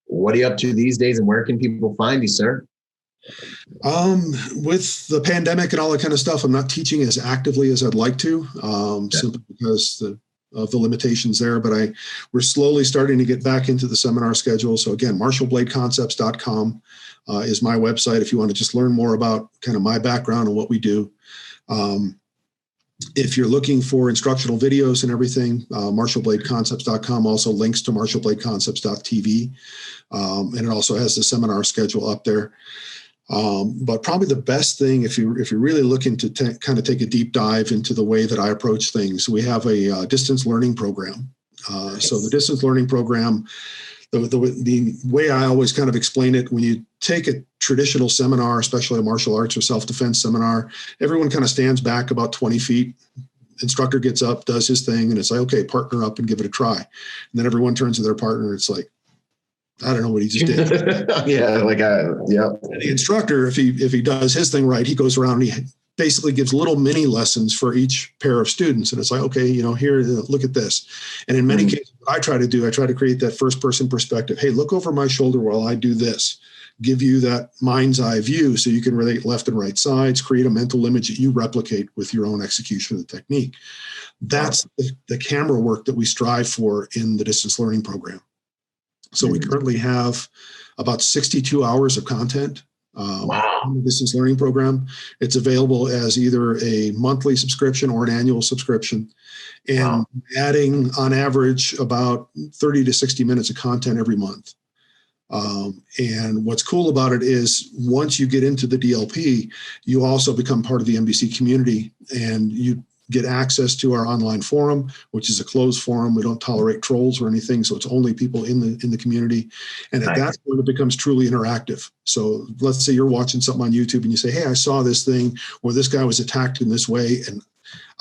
What are you up to these days, and where can people find you, sir? With the pandemic and all that kind of stuff, I'm not teaching as actively as I'd like to, simply because of the limitations there, but we're slowly starting to get back into the seminar schedule. So again, martialbladeconcepts.com is my website if you want to just learn more about kind of my background and what we do. If you're looking for instructional videos and everything, martialbladeconcepts.com also links to martialbladeconcepts.tv. And it also has the seminar schedule up there. But probably the best thing, if you're really looking to kind of take a deep dive into the way that I approach things, we have a distance learning program. So the distance learning program, the way I always kind of explain it, when you take a traditional seminar, especially a martial arts or self-defense seminar, everyone kind of stands back about 20 feet. Instructor gets up, does his thing, and it's like, okay, partner up and give it a try. And then everyone turns to their partner, and it's like, I don't know what he just did. Yeah. And the instructor, if he does his thing right, he goes around and he basically gives little mini lessons for each pair of students. And it's like, okay, here, look at this. And in many cases, what I try to create that first person perspective. Hey, look over my shoulder while I do this. Give you that mind's eye view so you can relate left and right sides, create a mental image that you replicate with your own execution of the technique. That's the camera work that we strive for in the distance learning program. So we currently have about 62 hours of content in the distance learning program. It's available as either a monthly subscription or an annual subscription, and adding on average about 30 to 60 minutes of content every month. And what's cool about it is once you get into the DLP, you also become part of the MBC community, and you get access to our online forum, which is a closed forum. We don't tolerate trolls or anything, so it's only people in the community. And at that point, it becomes truly interactive. So let's say you're watching something on YouTube and you say, hey, I saw this thing, or this guy was attacked in this way, and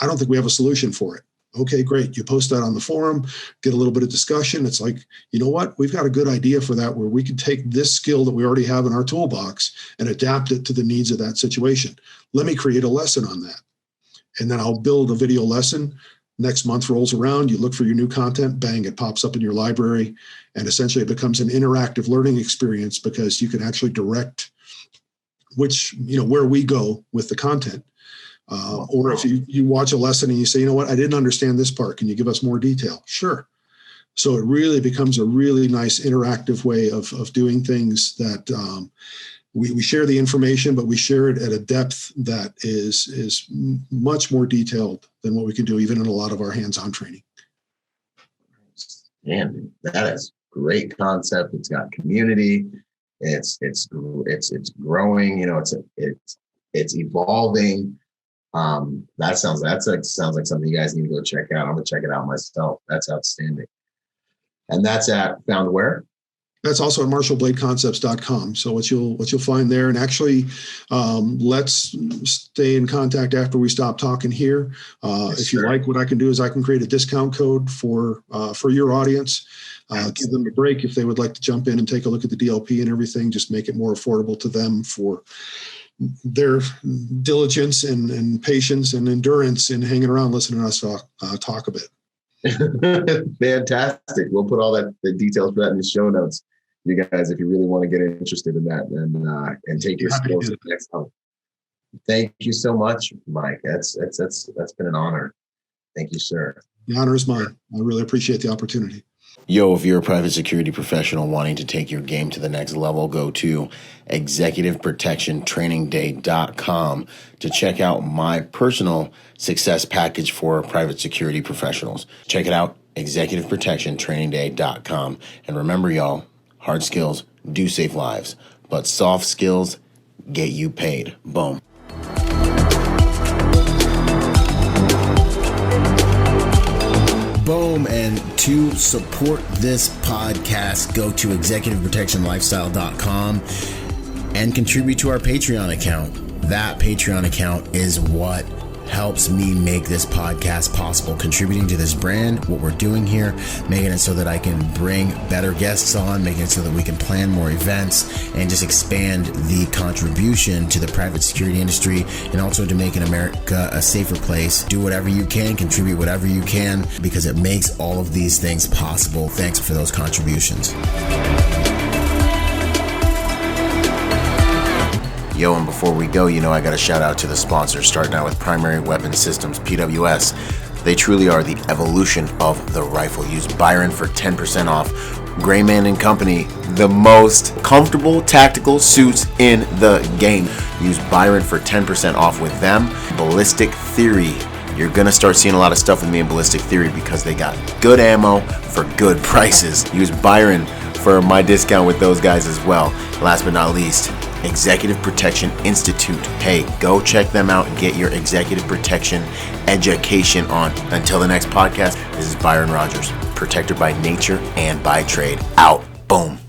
I don't think we have a solution for it. Okay, great. You post that on the forum, get a little bit of discussion. It's like, you know what? We've got a good idea for that, where we can take this skill that we already have in our toolbox and adapt it to the needs of that situation. Let me create a lesson on that. And then I'll build a video lesson. Next month rolls around, you look for your new content, bang, it pops up in your library. And essentially it becomes an interactive learning experience, because you can actually direct where we go with the content. Or if you watch a lesson and you say, you know what, I didn't understand this part. Can you give us more detail? Sure. So it really becomes a really nice interactive way of doing things that we share the information, but we share it at a depth that is much more detailed than what we can do even in a lot of our hands-on training. Man, that is a great concept. It's got community. It's growing. It's evolving. That sounds like something you guys need to go check out. I'm gonna check it out myself. That's outstanding. And that's found where? That's also at martialbladeconcepts.com. So what you'll find there, and actually, let's stay in contact after we stop talking here. If you like, what I can do is I can create a discount code for your audience. Give them a break if they would like to jump in and take a look at the DLP and everything. Just make it more affordable to them for their diligence and patience and endurance in hanging around listening to us talk a bit. Fantastic. We'll put all the details for that in the show notes, you guys, if you really want to get interested in that and take your skills to the next level. Thank you so much, Mike. That's been an honor. Thank you, sir. The honor is mine. I really appreciate the opportunity. Yo, if you're a private security professional wanting to take your game to the next level, go to executiveprotectiontrainingday.com to check out my personal success package for private security professionals. Check it out, executiveprotectiontrainingday.com. And remember, y'all, hard skills do save lives, but soft skills get you paid. Boom. Boom. And to support this podcast, go to executiveprotectionlifestyle.com and contribute to our Patreon account. That Patreon account is what helps me make this podcast possible, contributing to this brand, what we're doing here, making it so that I can bring better guests on, making it so that we can plan more events and just expand the contribution to the private security industry, and also to making America a safer place. Do whatever you can, contribute whatever you can, because it makes all of these things possible. Thanks for those contributions. Yo, and before we go, I got a shout out to the sponsors, starting out with Primary Weapon Systems, PWS. They truly are the evolution of the rifle. Use Byron for 10% off. Grayman & Company, the most comfortable tactical suits in the game. Use Byron for 10% off with them. Ballistic Theory, You're going to start seeing a lot of stuff with me in Ballistic Theory because they got good ammo for good prices. Use Byron for my discount with those guys as well. Last but not least, Executive Protection Institute. Hey, go check them out and get your executive protection education on. Until the next podcast, this is Byron Rodgers, protector by nature and by trade. Out. Boom.